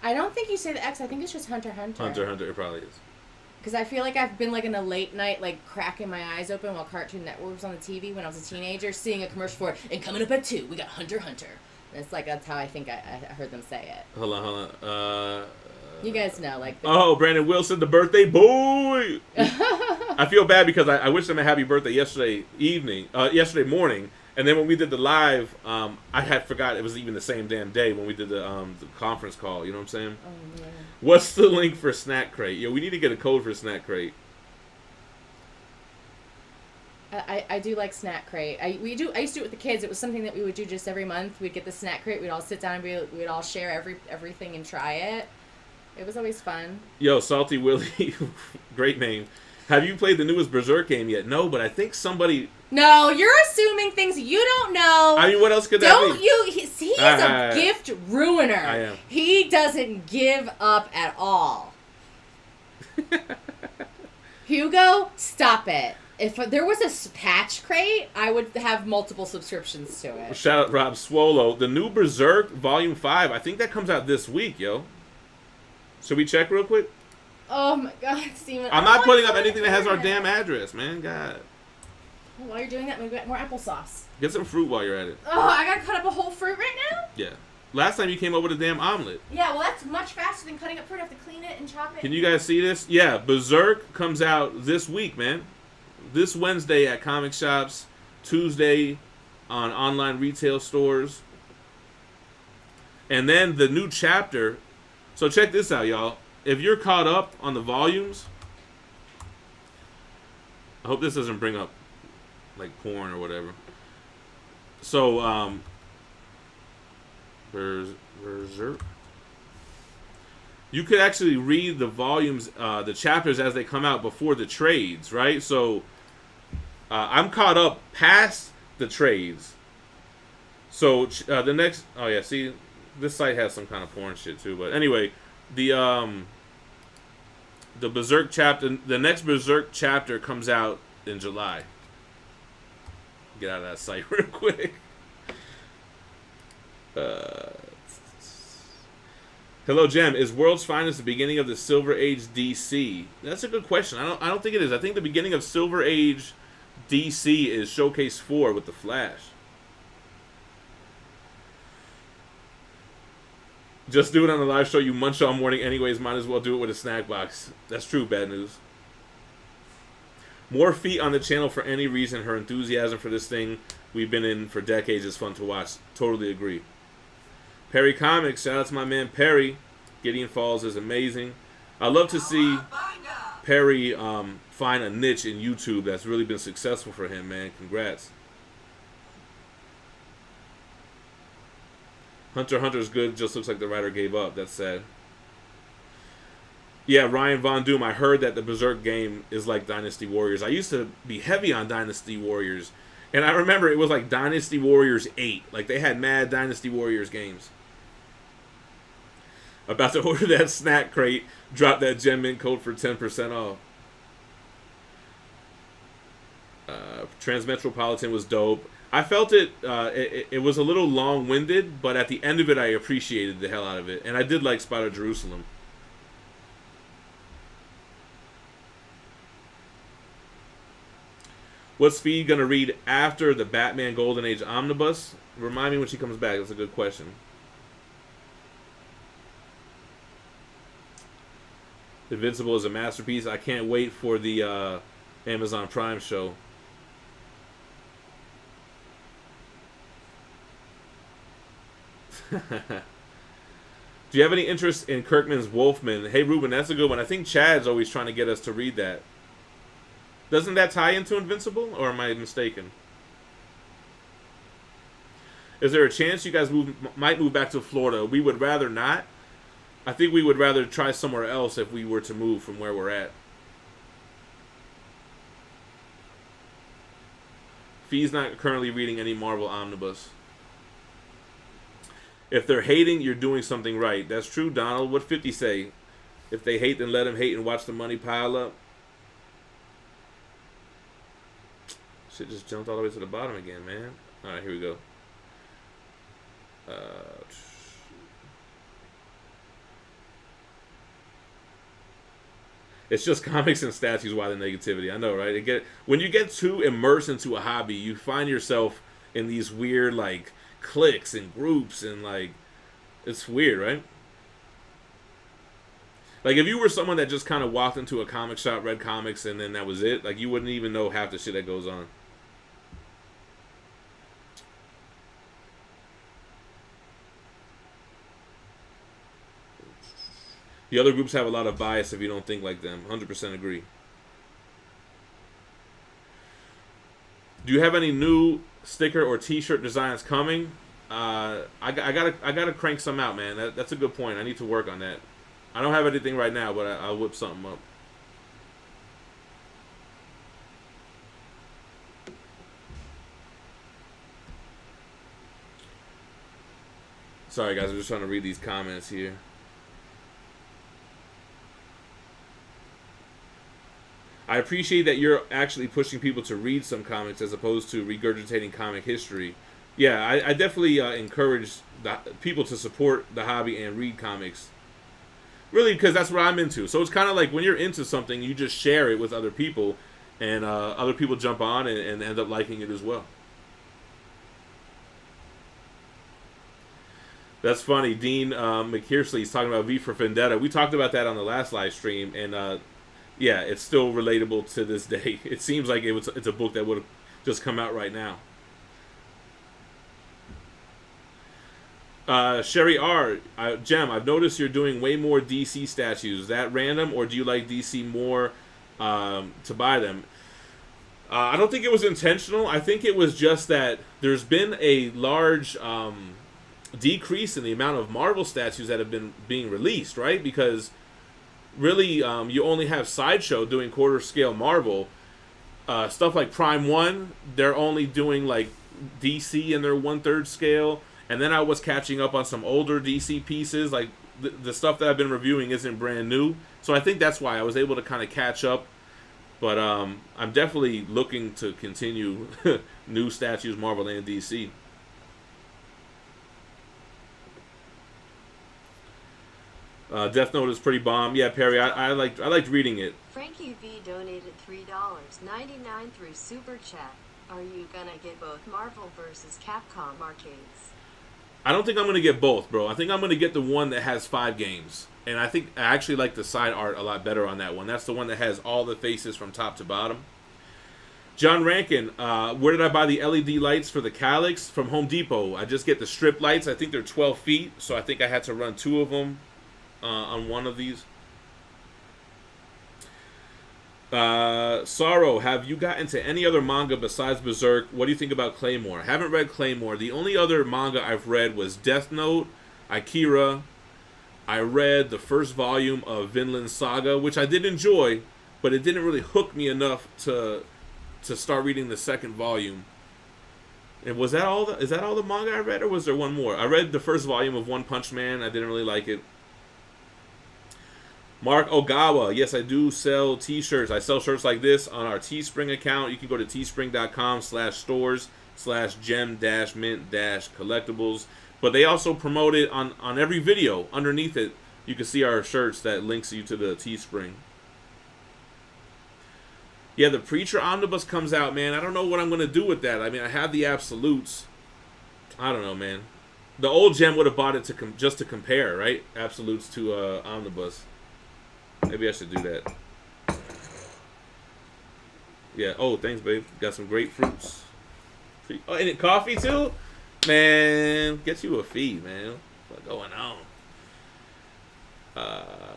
I don't think you say the X. I think it's just Hunter x Hunter. Hunter x Hunter, it probably is. Because I feel like I've been like in a late night, like cracking my eyes open while Cartoon Network was on the TV when I was a teenager, seeing a commercial for it. And coming up at 2, we got Hunter x Hunter. And it's like, that's how I think I heard them say it. Hold on. You guys know, like. Oh, Brandon Wilson, the birthday boy. I feel bad because I wished him a happy birthday yesterday morning. And then when we did the live, I had forgot it was even the same damn day when we did the conference call. You know what I'm saying? Oh, yeah. What's the link for Snack Crate? Yo, we need to get a code for Snack Crate. I do like Snack Crate. I used to do it with the kids. It was something that we would do just every month. We'd get the Snack Crate. We'd all sit down and we'd all share everything and try it. It was always fun. Yo, Salty Willie, great name. Have you played the newest Berserk game yet? No, but I think somebody... No, you're assuming things you don't know. I mean, what else could that be? He's a gift ruiner. I am. He doesn't give up at all. Hugo, stop it. If there was a patch crate, I would have multiple subscriptions to it. Shout out Rob Swolo. The new Berserk Volume 5, I think that comes out this week, yo. Should we check real quick? Oh my God, Steven. I'm not putting up anything that has our damn address, man. God. Well, while you're doing that, maybe get more applesauce. Get some fruit while you're at it. Oh, I gotta cut up a whole fruit right now? Yeah. Last time you came up with a damn omelet. Yeah, well, that's much faster than cutting up fruit. I have to clean it and chop it. Can you guys see this? Yeah, Berserk comes out this week, man. This Wednesday at comic shops, Tuesday on online retail stores. And then the new chapter. So check this out, y'all. If you're caught up on the volumes, I hope this doesn't bring up like porn or whatever. So, Berserk. You could actually read the volumes, the chapters as they come out before the trades, right? So, I'm caught up past the trades. So, the next... Oh, yeah, see, this site has some kind of porn shit, too. But anyway, the Berserk chapter... The next Berserk chapter comes out in July. Get out of that site real quick. Hello, Gem. Is World's Finest the beginning of the Silver Age DC? That's a good question. I don't think it is. I think the beginning of Silver Age DC is Showcase 4 with the Flash. Just do it on the live show you munch all morning anyways. Might as well do it with a snack box. That's true, bad news. More Phie on the channel for any reason. Her enthusiasm for this thing we've been in for decades is fun to watch. Totally agree. Perry Comics. Shout out to my man Perry. Gideon Falls is amazing. I love to see Perry find a niche in YouTube that's really been successful for him, man. Congrats. Hunter x Hunter's good, just looks like the writer gave up. That's sad. Yeah, Ryan Von Doom, I heard that the Berserk game is like Dynasty Warriors. I used to be heavy on Dynasty Warriors. And I remember it was like Dynasty Warriors 8. Like, they had mad Dynasty Warriors games. About to order that snack crate. Drop that GemMint code for 10% off. Transmetropolitan was dope. I felt it was a little long-winded, but at the end of it, I appreciated the hell out of it. And I did like Spider Jerusalem. What's Phie going to read after the Batman Golden Age Omnibus? Remind me when she comes back. That's a good question. Invincible is a masterpiece. I can't wait for the Amazon Prime show. Do you have any interest in Kirkman's Wolfman? Hey, Ruben, that's a good one. I think Chad's always trying to get us to read that. Doesn't that tie into Invincible, or am I mistaken? Is there a chance you guys might move back to Florida? We would rather not. I think we would rather try somewhere else if we were to move from where we're at. Phie's not currently reading any Marvel Omnibus. If they're hating, you're doing something right. That's true, Donald. What 50 say? If they hate, then let them hate and watch the money pile up. Shit just jumped all the way to the bottom again, man. Alright, here we go. It's just comics and statues. Why the negativity? I know, right? When you get too immersed into a hobby, you find yourself in these weird, like, cliques and groups, and, like, it's weird, right? Like, if you were someone that just kind of walked into a comic shop, read comics, and then that was it, like, you wouldn't even know half the shit that goes on. The other groups have a lot of bias if you don't think like them. 100% agree. Do you have any new sticker or T-shirt designs coming? I gotta crank some out, man. That's a good point. I need to work on that. I don't have anything right now, but I'll whip something up. Sorry, guys. I'm just trying to read these comments here. I appreciate that you're actually pushing people to read some comics as opposed to regurgitating comic history. Yeah, I definitely encourage people to support the hobby and read comics. Really, because that's what I'm into. So it's kind of like when you're into something, you just share it with other people, and other people jump on and end up liking it as well. That's funny. Dean McKearsley's talking about V for Vendetta. We talked about that on the last live stream, and yeah, it's still relatable to this day. It seems like it's a book that would have just come out right now. Sherry R. Gem, I've noticed you're doing way more DC statues. Is that random, or do you like DC more to buy them? I don't think it was intentional. I think it was just that there's been a large decrease in the amount of Marvel statues that have been being released, right? Because really, you only have Sideshow doing quarter scale Marvel. Stuff like Prime 1, they're only doing like DC in their 1/3 scale. And then I was catching up on some older DC pieces. Like the stuff that I've been reviewing isn't brand new. So I think that's why I was able to kind of catch up. But I'm definitely looking to continue new statues, Marvel and DC. Death Note is pretty bomb. Yeah, Perry, I liked reading it. Frankie V donated $3.99 through Super Chat. Are you gonna get both Marvel vs. Capcom arcades? I don't think I'm gonna get both, bro. I think I'm gonna get the one that has 5 games, and I think I actually like the side art a lot better on that one. That's the one that has all the faces from top to bottom. John Rankin, where did I buy the LED lights for the Calyx? From Home Depot. I just get the strip lights. I think they're 12 feet, so I think I had to run 2 of them on one of these. Sorrow, have you gotten to any other manga besides Berserk? What do you think about Claymore? Haven't read Claymore. The only other manga I've read was Death Note, Akira. I read the first volume of Vinland Saga, which I did enjoy, but it didn't really hook me enough to start reading the second volume. And was that all? Is that all the manga I read, or was there one more? I read the first volume of One Punch Man. I didn't really like it. Mark Ogawa, yes, I do sell t-shirts. I sell shirts like this on our Teespring account. You can go to teespring.com/stores/gem-mint-collectibles. But they also promote it on every video. Underneath it, you can see our shirts that links you to the Teespring. Yeah, the Preacher Omnibus comes out, man. I don't know what I'm going to do with that. I mean, I have the Absolutes. I don't know, man. The old Gem would have bought it just to compare, right? Absolutes to Omnibus. Maybe I should do that. Yeah. Oh, thanks, babe. Got some grapefruits. Oh, and it coffee too? Man, get you a Phie, man. What's going on?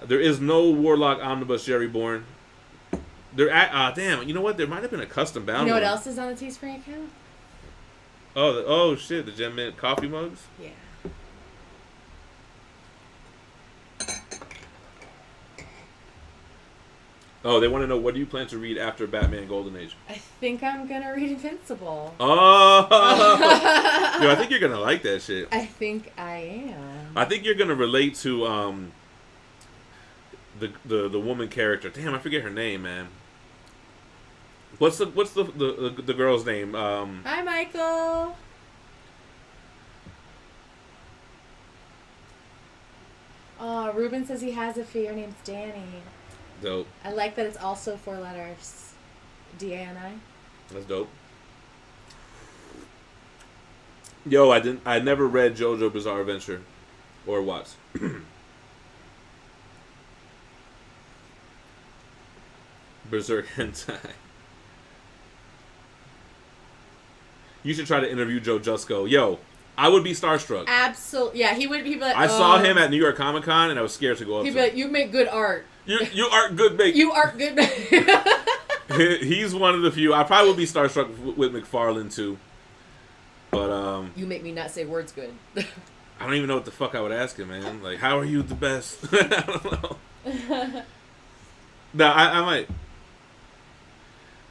There is no Warlock Omnibus Jerry Bourne. Damn, you know what? There might have been a custom bound. You know what one. else is on the Teespring account? Oh shit, the Gem Mint coffee mugs? Yeah. Oh, they want to know, what do you plan to read after Batman Golden Age? I think I'm gonna read Invincible. Oh! Yo, I think you're going to like that shit. I think I am. I think you're going to relate to the woman character. Damn, I forget her name, man. What's the girl's name? Hi, Michael. Oh, Ruben says he has a Phie. Her name's Danny. Dope. I like that it's also 4 letters. D-A-N-I. That's dope. Yo, I never read JoJo Bizarre Adventure or Watts. Berserk Hentai. You should try to interview Joe Jusko. Yo, I would be starstruck. Absolutely. Yeah, he'd be like, I saw him at New York Comic Con and I was scared to go up he'd to be him. like, you make good art. You are good, mate. You are good. He's one of the few. I probably would be starstruck with McFarlane too. But you make me not say words good. I don't even know what the fuck I would ask him, man. Like, how are you the best? I don't know. No, I might.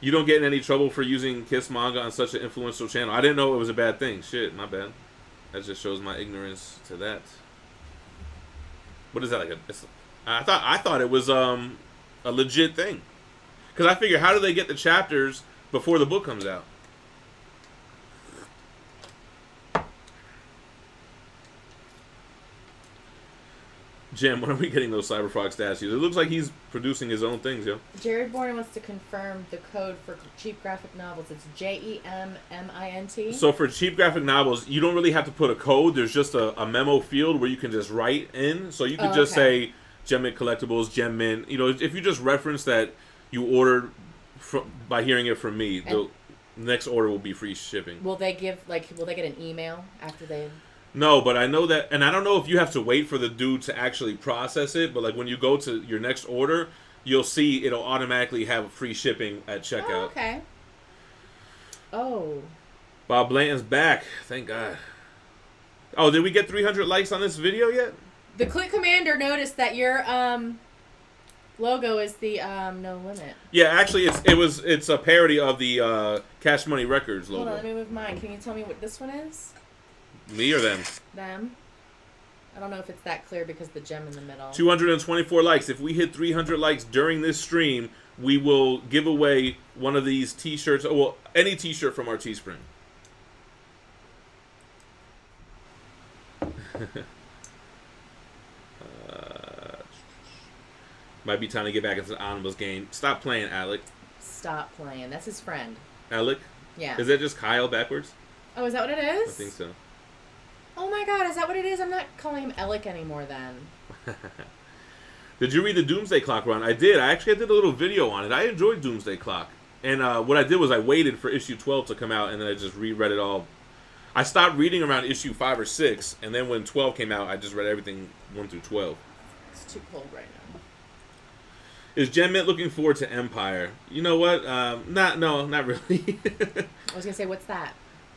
You don't get in any trouble for using Kiss manga on such an influential channel. I didn't know it was a bad thing. Shit, my bad. That just shows my ignorance to that. What is that like? I thought it was a legit thing. Because I figure, how do they get the chapters before the book comes out? Jim, when are we getting those Cyberfrog statues? It looks like he's producing his own things, yo. Jared Bourne wants to confirm the code for cheap graphic novels. It's JEMMINT. So for cheap graphic novels, you don't really have to put a code. There's just a memo field where you can just write in. So you can just say GemMint Collectibles, Gem Mint. You know, if you just reference that you ordered by hearing it from me, the next order will be free shipping. Will they get an email after they... No, but I know that, and I don't know if you have to wait for the dude to actually process it, but like when you go to your next order, you'll see it'll automatically have free shipping at checkout. Oh, okay. Oh. Bob Blanton's back. Thank God. Oh, did we get 300 likes on this video yet? The Click Commander noticed that your logo is the No Limit. Yeah, actually, it's a parody of the Cash Money Records logo. Hold on, let me move mine. Can you tell me what this one is? Me or them? Them. I don't know if it's that clear because the gem in the middle. 224 likes. If we hit 300 likes during this stream, we will give away one of these t-shirts. Well, any t-shirt from our Teespring. Might be time to get back into the Omnibus game. Stop playing, Alec. Stop playing. That's his friend. Alec? Yeah. Is that just Kyle backwards? Oh, is that what it is? I think so. Oh my God, is that what it is? I'm not calling him Alec anymore then. Did you read the Doomsday Clock run? I did. I did a little video on it. I enjoyed Doomsday Clock. And what I did was I waited for issue 12 to come out, and then I just reread it all. I stopped reading around issue 5 or 6, and then when 12 came out, I just read everything 1 through 12. It's too cold right now. Is Gem Mint looking forward to Empire? You know what? Not really. I was gonna say, what's that?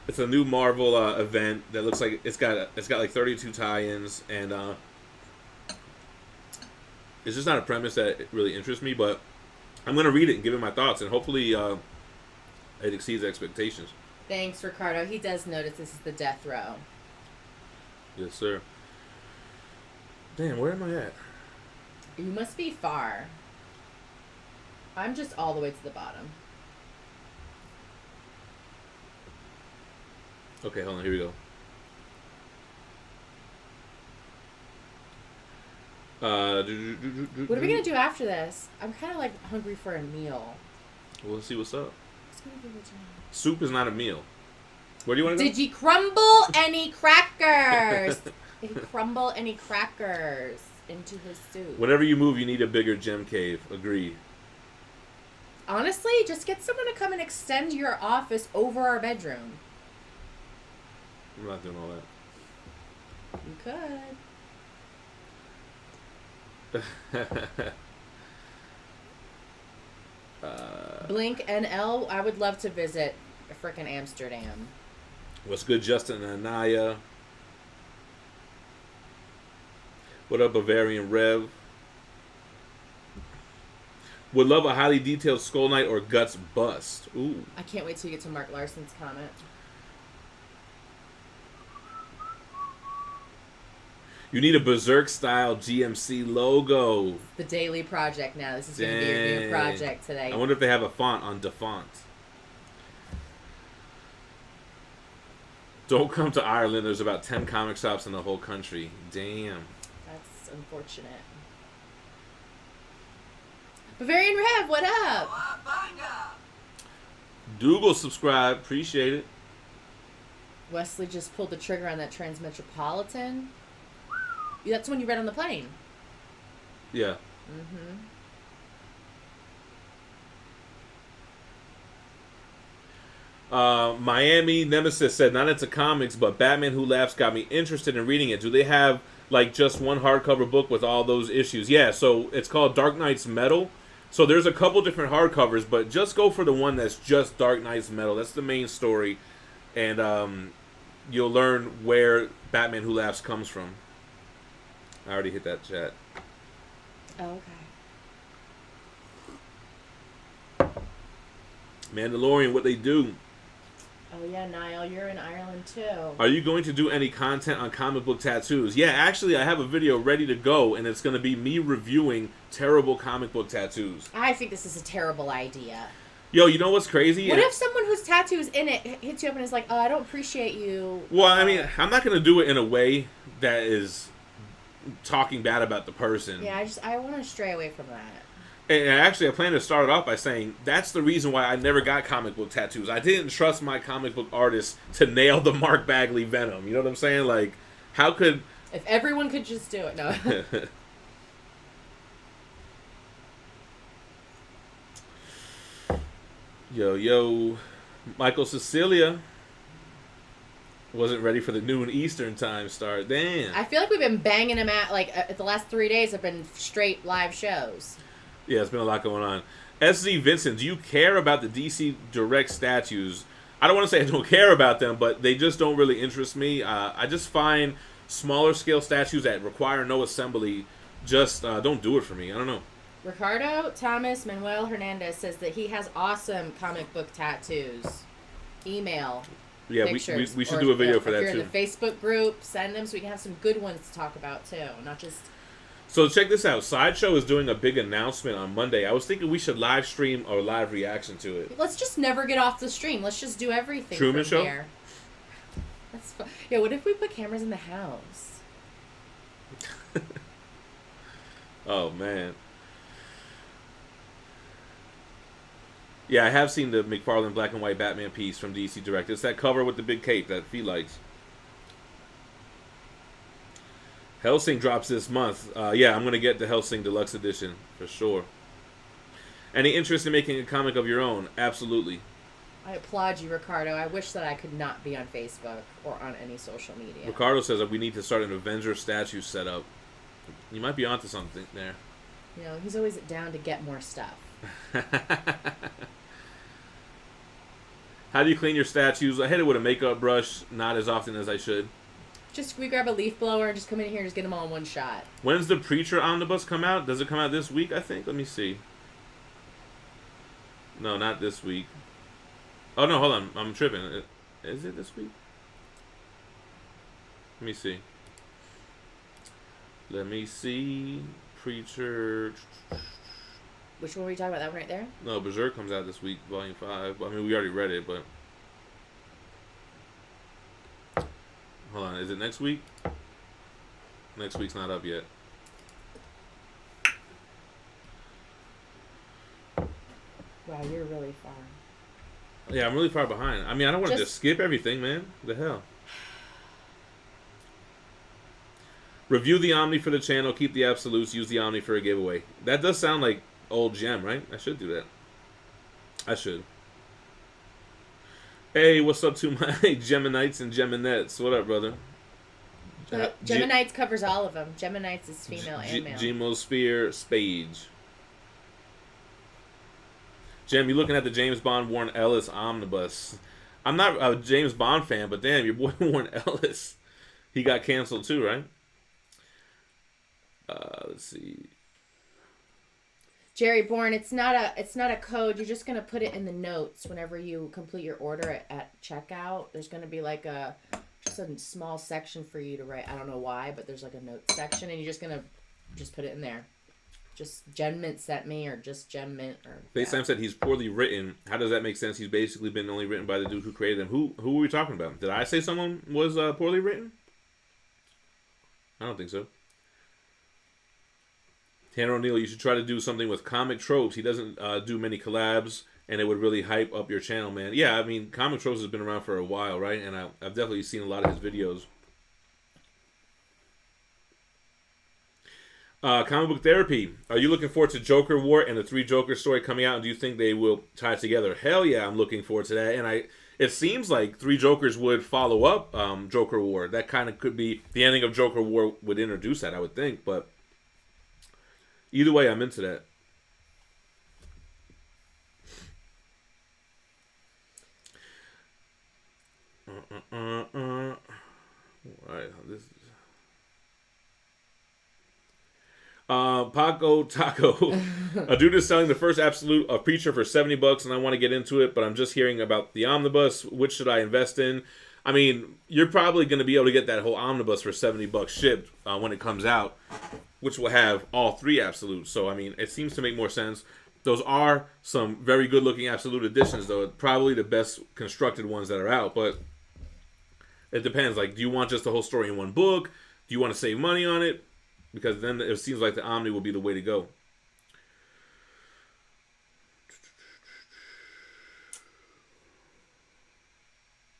It's a new Marvel event that looks like it's got like 32 tie-ins, and it's just not a premise that really interests me. But I'm gonna read it and give it my thoughts, and hopefully it exceeds expectations. Thanks, Ricardo. He does notice this is the death row. Yes, sir. Damn, where am I at? You must be far. I'm just all the way to the bottom. Okay, hold on. Here we go. What are we gonna do after this? I'm kind of like hungry for a meal. We'll see what's up. What's gonna be the jam? Soup is not a meal. Where do you want to go? Did you crumble any crackers? Did he crumble any crackers into his soup? Whenever you move, you need a bigger gem cave. Agreed. Honestly, just get someone to come and extend your office over our bedroom. I'm not doing all You could. Blink NL, I would love to visit frickin' Amsterdam. What's good, Justin and Anaya? What up, Bavarian Rev? Would love a highly detailed Skull Knight or Guts bust. Ooh. I can't wait till you get to Mark Larson's comment. You need a Berserk style GMC logo. The daily project now. This is going to be your new project today. I wonder if they have a font on DeFont. Don't come to Ireland. There's about 10 comic shops in the whole country. Damn. That's unfortunate. Bavarian Rev, what up? Dougal subscribe. Appreciate it. Wesley just pulled the trigger on that Transmetropolitan. That's the one you read on the plane. Yeah. Miami Nemesis said, not into comics, but Batman Who Laughs got me interested in reading it. Do they have like just one hardcover book with all those issues? Yeah, so it's called Dark Knight's Metal. So there's a couple different hardcovers, but just go for the one that's just Dark Knight's Metal. That's the main story, and you'll learn where Batman Who Laughs comes from. I already hit that chat. Oh, okay. Mandalorian, what they do. Oh, yeah, Niall, you're in Ireland, too. Are you going to do any content on comic book tattoos? Yeah, actually, I have a video ready to go, and it's going to be me reviewing terrible comic book tattoos. I think this is a terrible idea. Yo, you know what's crazy? What if someone whose tattoo is in it hits you up and is like, oh, I don't appreciate you. Well, I mean, I'm not going to do it in a way that is talking bad about the person. Yeah, I want to stray away from that. And actually, I plan to start it off by saying that's the reason why I never got comic book tattoos. I didn't trust my comic book artist to nail the Mark Bagley Venom. You know what I'm saying? Like, how could... If everyone could just do it. No. Yo. Michael Cecilia wasn't ready for the noon Eastern time start. Damn. I feel like we've been banging them out, like, the last 3 days have been straight live shows. Yeah, it's been a lot going on. SZ Vincent, do you care about the DC Direct statues? I don't want to say I don't care about them, but they just don't really interest me. I just find smaller scale statues that require no assembly just don't do it for me. I don't know. Ricardo Thomas Manuel Hernandez says that he has awesome comic book tattoos. Email. Yeah, pictures, we should do a video for that too. If you're in the Facebook group, send them so we can have some good ones to talk about too, not just... So check this out. Sideshow is doing a big announcement on Monday. I was thinking we should live stream or live reaction to it. Let's just never get off the stream. Let's just do everything Truman from Show? here. That's fun. Yeah, what if we put cameras in the house? Oh, man. Yeah, I have seen the McFarlane black and white Batman piece from DC Direct. It's that cover with the big cape that Phie likes. Hellsing drops this month. Yeah, I'm going to get the Hellsing Deluxe Edition for sure. Any interest in making a comic of your own? Absolutely. I applaud you, Ricardo. I wish that I could not be on Facebook or on any social media. Ricardo says that we need to start an Avenger statue setup. You might be onto something there. You know, he's always down to get more stuff. How do you clean your statues? I hit it with a makeup brush, not as often as I should. Just we grab a leaf blower and just come in here and just get them all in one shot. When's the Preacher Omnibus come out? Does it come out this week, I think? Let me see. No, not this week. Oh, no, hold on. I'm tripping. Is it this week? Let me see. Let me see. Preacher. Which one were you talking about? That one right there? No, Berserk comes out this week, Volume 5. I mean, we already read it, but... Hold on, is it next week? Next week's not up yet. Wow, you're really far. Yeah, I'm really far behind. I mean, I don't want to just skip everything, man. The hell. Review the Omni for the channel. Keep the absolutes. Use the Omni for a giveaway. That does sound like old Gem, right? I should do that. I should. Hey, what's up to my Geminites and Geminettes? What up, brother? Geminites covers all of them. Geminites is female and male. Gemosphere Spage. Gem, you looking at the James Bond Warren Ellis omnibus. I'm not a James Bond fan, but damn, your boy Warren Ellis. He got canceled too, right? Let's see. Jerry Bourne, it's not a code. You're just gonna put it in the notes whenever you complete your order at checkout. There's gonna be like just a small section for you to write. I don't know why, but there's like a notes section, and you're just gonna put it in there. Just GemMint sent me, or just GemMint, or FaceTime said he's poorly written. How does that make sense? He's basically been only written by the dude who created him. Who were we talking about? Did I say someone was poorly written? I don't think so. Tanner O'Neill, you should try to do something with comic tropes. He doesn't do many collabs, and it would really hype up your channel, man. Yeah, I mean, comic tropes has been around for a while, right? And I've definitely seen a lot of his videos. Comic book therapy. Are you looking forward to Joker War and the 3 Joker story coming out? And do you think they will tie together? Hell yeah, I'm looking forward to that. And it seems like 3 Jokers would follow up Joker War. That kind of could be the ending of Joker War would introduce that, I would think, but. Either way, I'm into that. All right, this is Paco Taco. A dude is selling the first absolute of Preacher for $70, and I want to get into it, but I'm just hearing about the omnibus. Which should I invest in? I mean, you're probably going to be able to get that whole omnibus for $70 shipped when it comes out, which will have all 3 absolutes. So, I mean, it seems to make more sense. Those are some very good-looking absolute editions, though. Probably the best constructed ones that are out. But it depends. Like, do you want just the whole story in one book? Do you want to save money on it? Because then it seems like the Omni will be the way to go.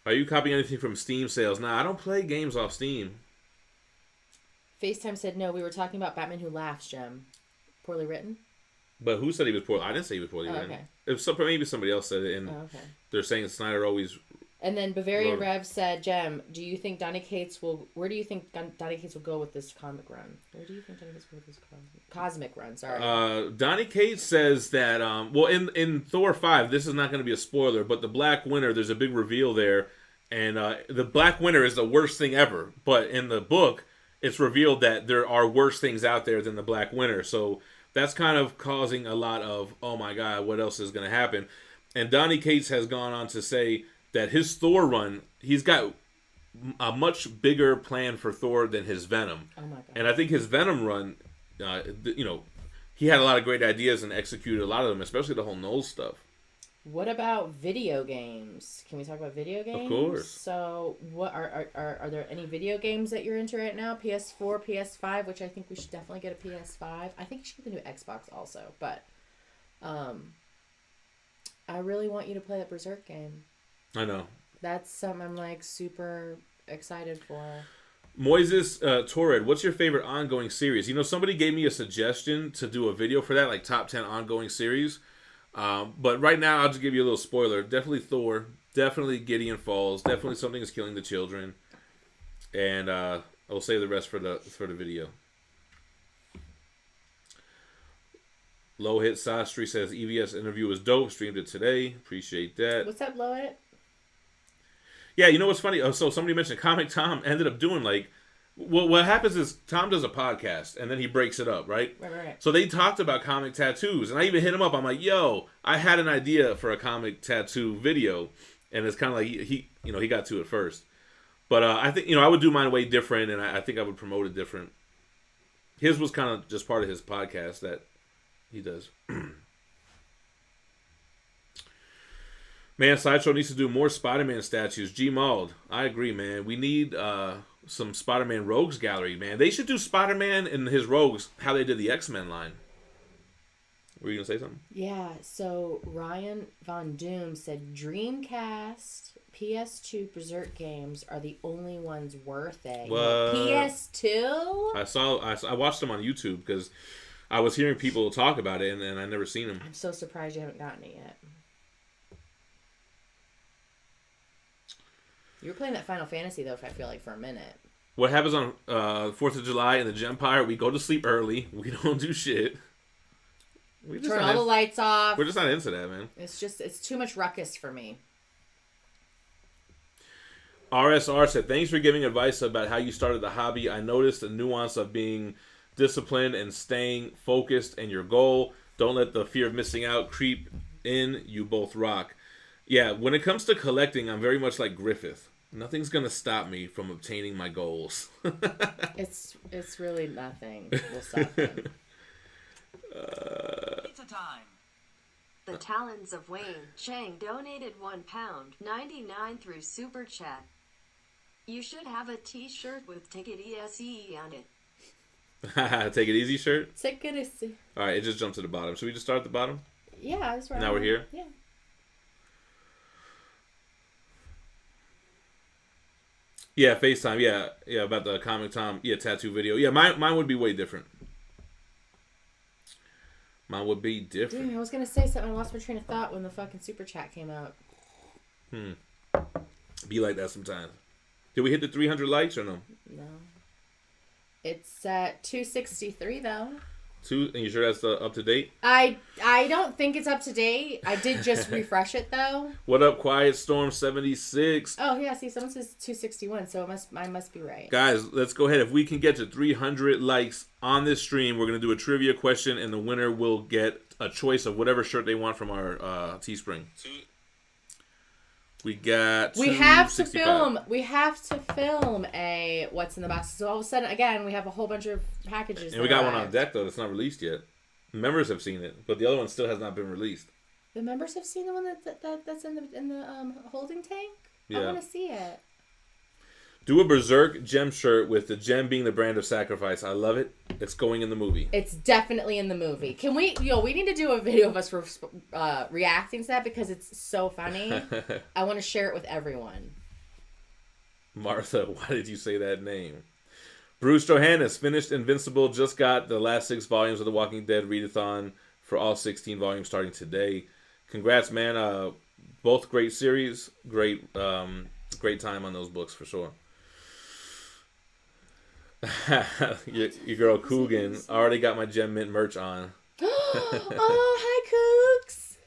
Are you copying anything from Steam sales? Nah, I don't play games off Steam. FaceTime said no. We were talking about Batman Who Laughs, Gem. Poorly written? But who said he was poorly? I didn't say he was poorly written. Okay. Maybe somebody else said it, and they're saying Snyder always. And then Bavarian Rev said, Gem, do you think Donny Cates will... Where do you think Donny Cates will go with this comic run? Where do you think Donny Cates will go with this cosmic run? Sorry. Donny Cates says that... well, in Thor 5, this is not going to be a spoiler, but the Black Winter, there's a big reveal there. And the Black Winter is the worst thing ever. But in the book, it's revealed that there are worse things out there than the Black Winter. So that's kind of causing a lot of, oh my God, what else is going to happen? And Donny Cates has gone on to say that his Thor run, he's got a much bigger plan for Thor than his Venom. Oh my God. And I think his Venom run, he had a lot of great ideas and executed a lot of them, especially the whole Knowles stuff. What about video games? Can we talk about video games? Of course. So, what are there any video games that you're into right now? PS4, PS5, which I think we should definitely get a PS5. I think you should get the new Xbox also, but I really want you to play that Berserk game. I know. That's something I'm like super excited for. Moises Torred, what's your favorite ongoing series? You know, somebody gave me a suggestion to do a video for that, like top 10 ongoing series. But right now, I'll just give you a little spoiler. Definitely Thor. Definitely Gideon Falls. Definitely Something is Killing the Children. And I'll save the rest for the video. Low Hit Sastry says EVS interview was dope. Streamed it today. Appreciate that. What's up, Loet? Yeah, you know what's funny? So somebody mentioned Comic Tom ended up doing like, well, what happens is Tom does a podcast and then he breaks it up, right? Right. So they talked about comic tattoos, and I even hit him up. I'm like, yo, I had an idea for a comic tattoo video, and it's kind of like he got to it first. But I think I would do mine way different, and I think I would promote it different. His was kind of just part of his podcast that he does. Man, Sideshow needs to do more Spider-Man statues. G Mauled. I agree, man. We need some Spider-Man Rogues gallery, man. They should do Spider-Man and his Rogues how they did the X-Men line. Were you going to say something? Yeah, so Ryan Von Doom said Dreamcast, PS2 Berserk games are the only ones worth it. What? PS2? I watched them on YouTube because I was hearing people talk about it, and I never seen them. I'm so surprised you haven't gotten it yet. You were playing that Final Fantasy, though, I feel like, for a minute. What happens on 4th of July in the Gempire? We go to sleep early. We don't do shit. We just turn all the lights off. We're just not into that, man. It's too much ruckus for me. RSR said, thanks for giving advice about how you started the hobby. I noticed the nuance of being disciplined and staying focused and your goal. Don't let the fear of missing out creep in. You both rock. Yeah, when it comes to collecting, I'm very much like Griffith. Nothing's going to stop me from obtaining my goals. It's really nothing will stop them. Pizza time. The Talons of Wayne Chang donated £1.99 through Super Chat. You should have a t-shirt with Take It ESE on it. Take it easy shirt? Take it easy. Alright, it just jumped to the bottom. Should we just start at the bottom? Yeah, that's right. Now we're here? Yeah. Yeah, FaceTime. Yeah, about the Comic Tom. Yeah, tattoo video. Yeah, mine would be way different. Mine would be different. Dude, I was gonna say something. I lost my train of thought when the fucking super chat came out. Be like that sometimes. Did we hit the 300 likes or no? No. It's at 263 though. And you sure that's up to date? I don't think it's up to date. I did just refresh it though. What up, Quiet Storm 76? Oh yeah, see, someone says 261, so I must be right. Guys, let's go ahead. If we can get to 300 likes on this stream, we're gonna do a trivia question, and the winner will get a choice of whatever shirt they want from our Teespring. We got. We have to film. We have to film a what's in the box. So all of a sudden, again, we have a whole bunch of packages. And we got one on deck though that's not released yet. Members have seen it, but the other one still has not been released. The members have seen the one that's in the holding tank. Yeah. I want to see it. Do a Berserk Gem shirt with the gem being the brand of sacrifice. I love it. It's going in the movie. It's definitely in the movie. Can we, we need to do a video of us reacting to that because it's so funny. I want to share it with everyone. Martha, why did you say that name? Bruce Johannes finished Invincible. Just got the last 6 volumes of The Walking Dead readathon for all 16 volumes starting today. Congrats, man. Both great series. Great time on those books for sure. your girl Coogan already got my Gem Mint merch on. Oh, hi Coogs.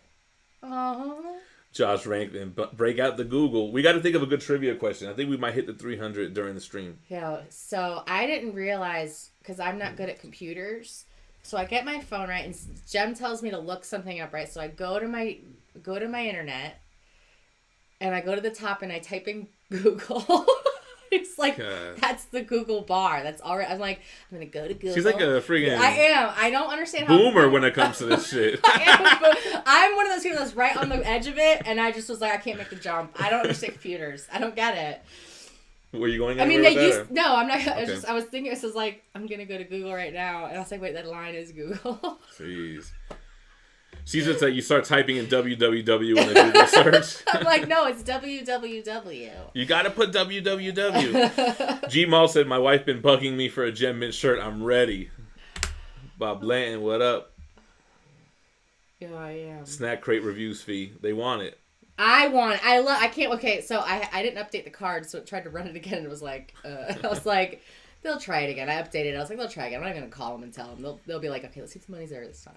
Aww. Josh Rankin, break out the Google. We got to think of a good trivia question. I think we might hit the 300 during the stream. Yeah, so I didn't realize, because I'm not good at computers, so I get my phone right, and Gem tells me to look something up, right? So I go to my internet, and I go to the top, and I type in Google. It's like, that's the Google bar. That's all right. I'm like, I'm going to go to Google. She's like a friggin' I am. I don't understand how. Boomer when it comes to this shit. I'm one of those people that's right on the edge of it, and I just was like, I can't make the jump. I don't understand computers. I don't get it. Were you going anywhere with that? No, I'm not. Okay. I was thinking, this is like, I'm going to go to Google right now. And I was like, wait, that line is Google. Jeez. She's just like, you start typing in www in the Google search. I'm like, no, it's www. You gotta put www. G-Mall said, my wife been bugging me for a Gem Mint shirt. I'm ready. Bob Blanton, what up? Yeah, I am. Snack Crate Reviews fee. They want it. I can't, okay, so I didn't update the card, so it tried to run it again, and it was like, I was like, they'll try it again. I updated it. I was like, they'll try again. I'm not going to call them and tell them. They'll be like, okay, let's see if the money's there this time.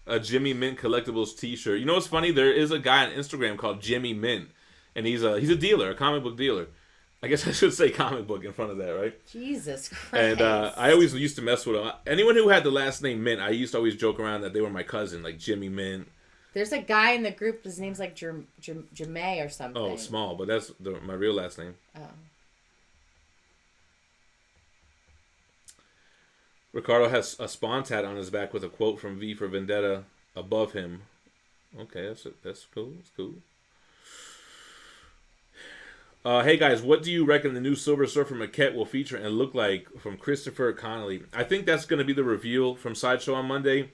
a Jimmy Mint Collectibles T-shirt. You know what's funny? There is a guy on Instagram called Jimmy Mint, and he's a dealer, a comic book dealer. I guess I should say comic book in front of that, right? Jesus Christ. And I always used to mess with him. Anyone who had the last name Mint, I used to always joke around that they were my cousin, like Jimmy Mint. There's a guy in the group, his name's like Jermaine or something. Oh, small, but that's my real last name. Oh. Ricardo has a Spawn tat on his back with a quote from V for Vendetta above him. Okay, that's cool. That's cool. Hey guys, what do you reckon the new Silver Surfer maquette will feature and look like from Christopher Connolly? I think that's going to be the reveal from Sideshow on Monday.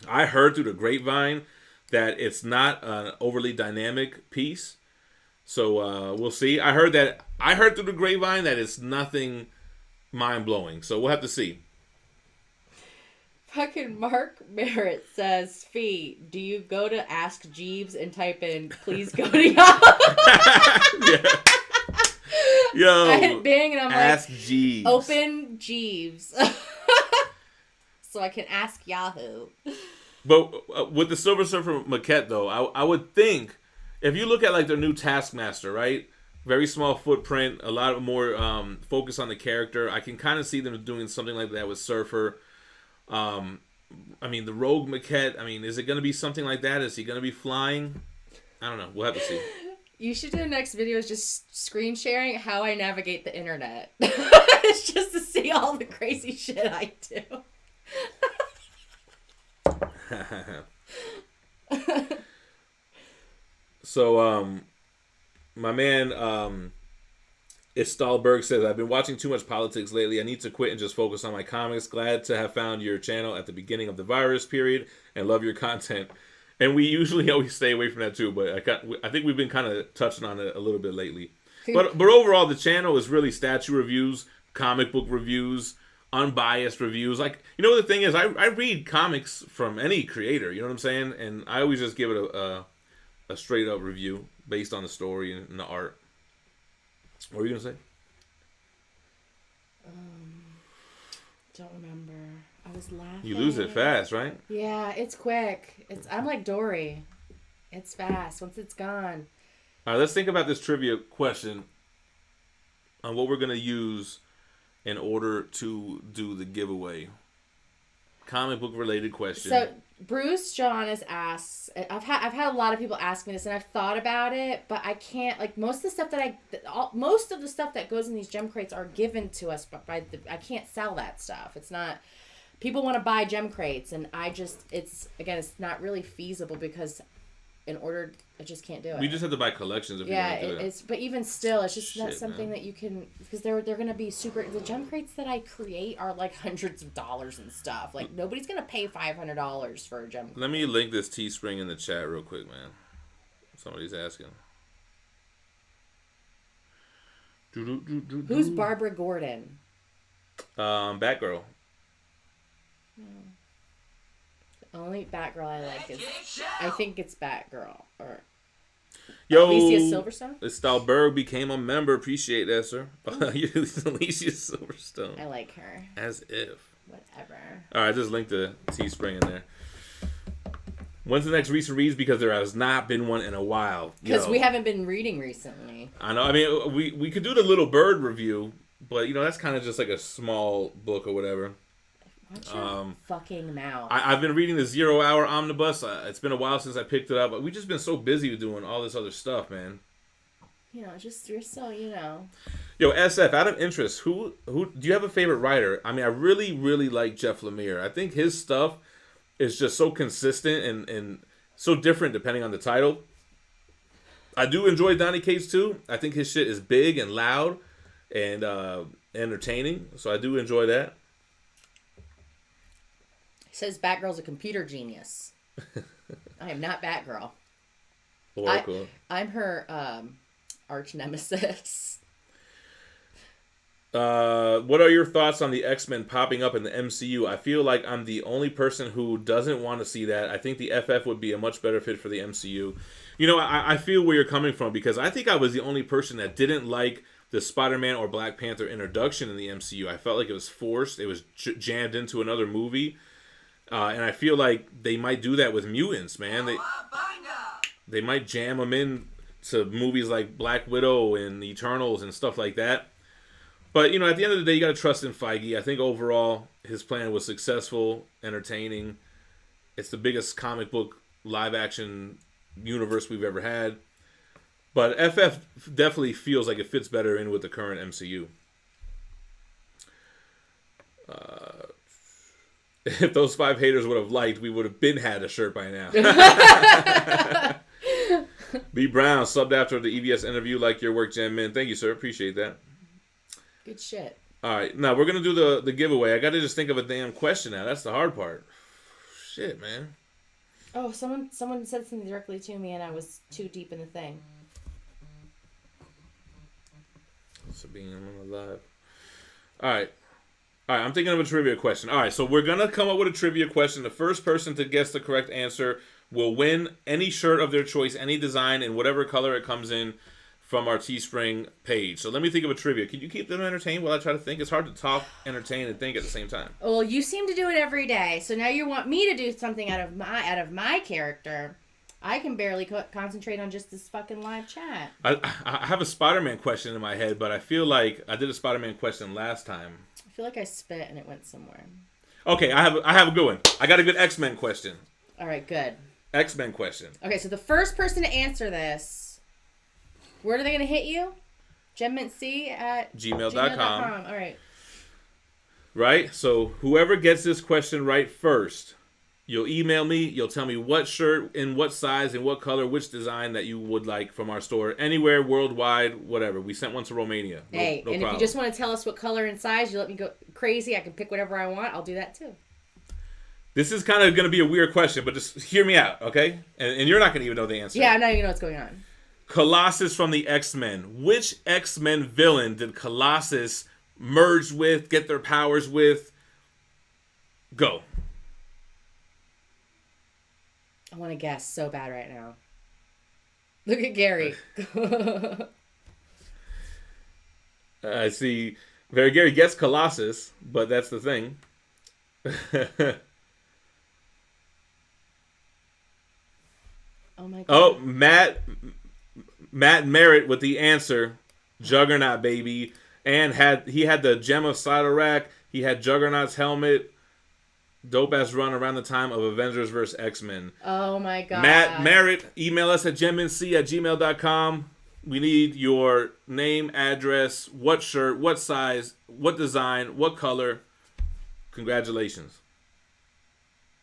I heard through the grapevine that it's not an overly dynamic piece, so we'll see. I heard through the grapevine that it's nothing mind blowing, so we'll have to see. Fucking Mark Merritt says, Phie, do you go to Ask Jeeves and type in, please go to Yahoo? Yeah. Yo, I hit Bing and I'm Ask like, Jeeves. Open Jeeves. So I can ask Yahoo. But with the Silver Surfer maquette, though, I would think, if you look at like their new Taskmaster, right? Very small footprint, a lot more focus on the character. I can kind of see them doing something like that with Surfer. I mean, the Rogue maquette, I mean, is it going to be something like that? Is he going to be flying? I don't know. We'll have to see. You should do the next video is just screen sharing how I navigate the internet. It's just to see all the crazy shit I do. So, my man, Stahlberg says, I've been watching too much politics lately. I need to quit and just focus on my comics. Glad to have found your channel at the beginning of the virus period and love your content. And we usually always stay away from that too, but I think we've been kind of touching on it a little bit lately. But overall, the channel is really statue reviews, comic book reviews, unbiased reviews. Like, you know, the thing is, I read comics from any creator, you know what I'm saying? And I always just give it a straight up review based on the story and the art. What were you going to say? Don't remember. I was laughing. You lose it fast, right? Yeah, it's quick. I'm like Dory. It's fast. Once it's gone. All right, let's think about this trivia question on what we're going to use in order to do the giveaway. Comic book related question. So Bruce Johannes asks, I've had a lot of people ask me this, and I've thought about it, but I can't, like, most of the stuff that goes in these gem crates are given to us by I can't sell that stuff. It's not, people want to buy gem crates, and it's not really feasible because I just can't do it. We just have to buy collections if you want to do it. But even still, it's just not something that you can, because they're going to be super, the gem crates that I create are like hundreds of dollars and stuff. Like, nobody's going to pay $500 for a gem crate. Let me link this Teespring in the chat real quick, man. Somebody's asking. Who's Barbara Gordon? Batgirl. The only Batgirl I like is, I think it's Batgirl or Yo, Alicia Silverstone. Stahlberg became a member. Appreciate that, sir. Alicia Silverstone. I like her. As if. Whatever. All right, I just linked the Teespring in there. When's the next recent reads? Because there has not been one in a while. Because we haven't been reading recently. I know. I mean, we could do the Little Bird review, but you know that's kind of just like a small book or whatever. Watch your fucking mouth. I've been reading the 0 Hour Omnibus. It's been a while since I picked it up, but we've just been so busy doing all this other stuff, man. You know, just you're so, you know. Yo, SF, out of interest, who do you have a favorite writer? I mean, I really, really like Jeff Lemire. I think his stuff is just so consistent and so different depending on the title. I do enjoy Donny Cates too. I think his shit is big and loud and entertaining, so I do enjoy that. He says Batgirl's a computer genius. I am not Batgirl. Oracle. I'm her arch nemesis. What are your thoughts on the X-Men popping up in the MCU? I feel like I'm the only person who doesn't want to see that. I think the FF would be a much better fit for the MCU. You know, I feel where you're coming from because I think I was the only person that didn't like the Spider-Man or Black Panther introduction in the MCU. I felt like it was forced. It was jammed into another movie. And I feel like they might do that with mutants, man. Cowabunga! They might jam them in to movies like Black Widow and Eternals and stuff like that. But, you know, at the end of the day, you got to trust in Feige. I think overall his plan was successful, entertaining. It's the biggest comic book live-action universe we've ever had. But FF definitely feels like it fits better in with the current MCU. If those 5 haters would have liked, we would have been had a shirt by now. B. Brown, subbed after the EBS interview. Like your work, Gem Mint. Thank you, sir. Appreciate that. Good shit. All right, now we're going to do the giveaway. I got to just think of a damn question now. That's the hard part. Shit, man. Oh, someone said something directly to me, and I was too deep in the thing. Sabine, I'm alive. All right, I'm thinking of a trivia question. All right, so we're going to come up with a trivia question. The first person to guess the correct answer will win any shirt of their choice, any design, in whatever color it comes in from our Teespring page. So let me think of a trivia. Can you keep them entertained while I try to think? It's hard to talk, entertain, and think at the same time. Well, you seem to do it every day, so now you want me to do something out of my character. I can barely concentrate on just this fucking live chat. I have a Spider-Man question in my head, but I feel like I did a Spider-Man question last time. I feel like I spit and it went somewhere. Okay, I have a good one. I got a good X-Men question. All right, good. X-Men question. Okay, so the first person to answer this, where are they going to hit you? GemMintC at gmail.com. All right. Right? So whoever gets this question right first, you'll email me. You'll tell me what shirt, in what size, in what color, which design that you would like from our store. Anywhere, worldwide, whatever. We sent one to Romania. No If you just want to tell us what color and size, you let me go crazy. I can pick whatever I want. I'll do that too. This is kind of going to be a weird question, but just hear me out, okay? And you're not going to even know the answer. Yeah, I'm not even know what's going on. Colossus from the X-Men. Which X-Men villain did Colossus merge with, get their powers with? Go. I want to guess so bad right now. Look at Gary. I see. Very Gary gets Colossus, but that's the thing. Oh my god. Oh, Matt Merritt with the answer. Juggernaut, baby. And he had the Gem of Sidorak. He had Juggernaut's helmet. Dope ass run around the time of Avengers vs. X-Men. Oh my god. Matt Merritt, email us at GemMintC@gmail.com. We need your name, address, what shirt, what size, what design, what color. Congratulations.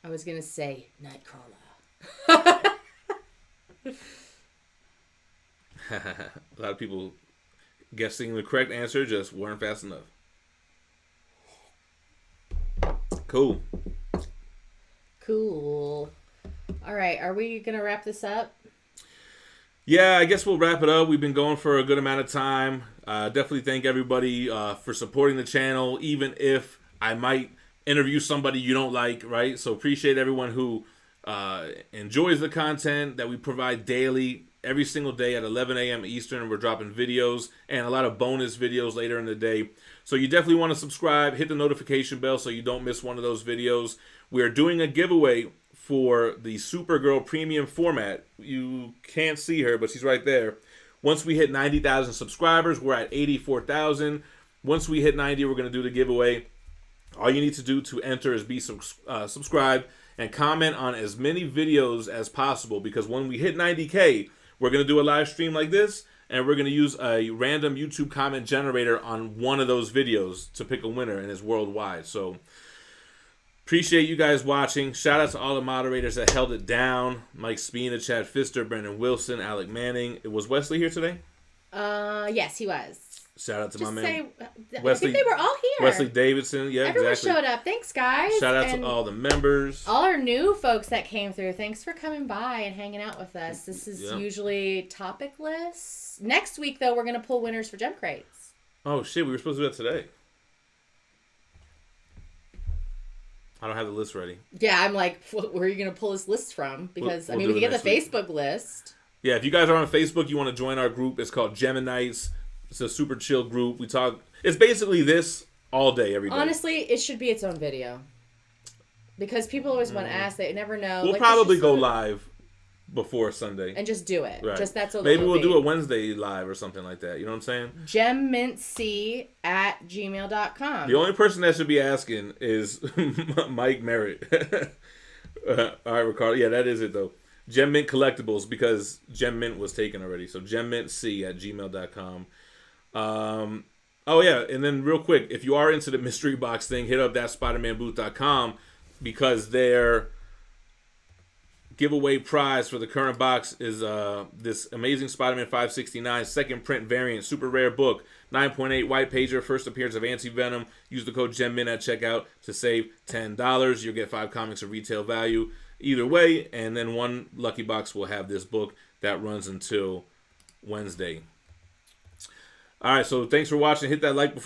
I was going to say Nightcrawler. A lot of people guessing the correct answer just weren't fast enough. Cool. All right, are we going to wrap this up? Yeah, I guess we'll wrap it up. We've been going for a good amount of time. Definitely thank everybody for supporting the channel, even if I might interview somebody you don't like, right? So appreciate everyone who enjoys the content that we provide daily. Every single day at 11 a.m. Eastern, we're dropping videos and a lot of bonus videos later in the day. So you definitely want to subscribe, hit the notification bell so you don't miss one of those videos. We're doing a giveaway for the Supergirl premium format. You can't see her, but she's right there. Once we hit 90,000 subscribers, we're at 84,000. Once we hit 90, we're going to do the giveaway. All you need to do to enter is be subscribed and comment on as many videos as possible, because when we hit 90K, we're going to do a live stream like this, and we're going to use a random YouTube comment generator on one of those videos to pick a winner, and it's worldwide. So appreciate you guys watching. Shout out to all the moderators that held it down. Mike Spina, Chad Pfister, Brendan Wilson, Alec Manning. Was Wesley here today? Yes, he was. Shout out to my man. I Wesley, think they were all here. Wesley Davidson. Yeah, Everyone exactly. showed up. Thanks, guys. Shout out And to all the members. all our new folks that came through. Thanks for coming by and hanging out with us. This is usually topicless. Next week, though, we're going to pull winners for Gem Crates. Oh, shit. We were supposed to do that today. I don't have the list ready. Yeah, I'm like, where are you going to pull this list from? Because, We'll we do can it get the next week. Facebook list. Yeah, if you guys are on Facebook, you want to join our group. It's called Geminites. It's a super chill group. We talk. It's basically this all day, every day. Honestly, it should be its own video. Because people always want to ask. They never know. We'll Like, probably just go so- live before Sunday. and just do it. Right. Just that's what Maybe it'll we'll be. do a Wednesday live or something like that. You know what I'm saying? GemMintC at gmail.com. The only person that should be asking is Mike Merritt. All right, Ricardo. Yeah, that is it, though. Gem Mint Collectibles, because Gem Mint was taken already. So GemMintC at gmail.com. Oh, yeah. And then real quick, if you are into the mystery box thing, hit up that SpiderManBooth.com, because their giveaway prize for the current box is this amazing Spider-Man 569 second print variant, super rare book, 9.8 white pager, first appearance of Anti-Venom. Use the code GEMMINT at checkout to save $10. You'll get 5 comics of retail value either way, and then one lucky box will have this book that runs until Wednesday. All right, so thanks for watching. Hit that like before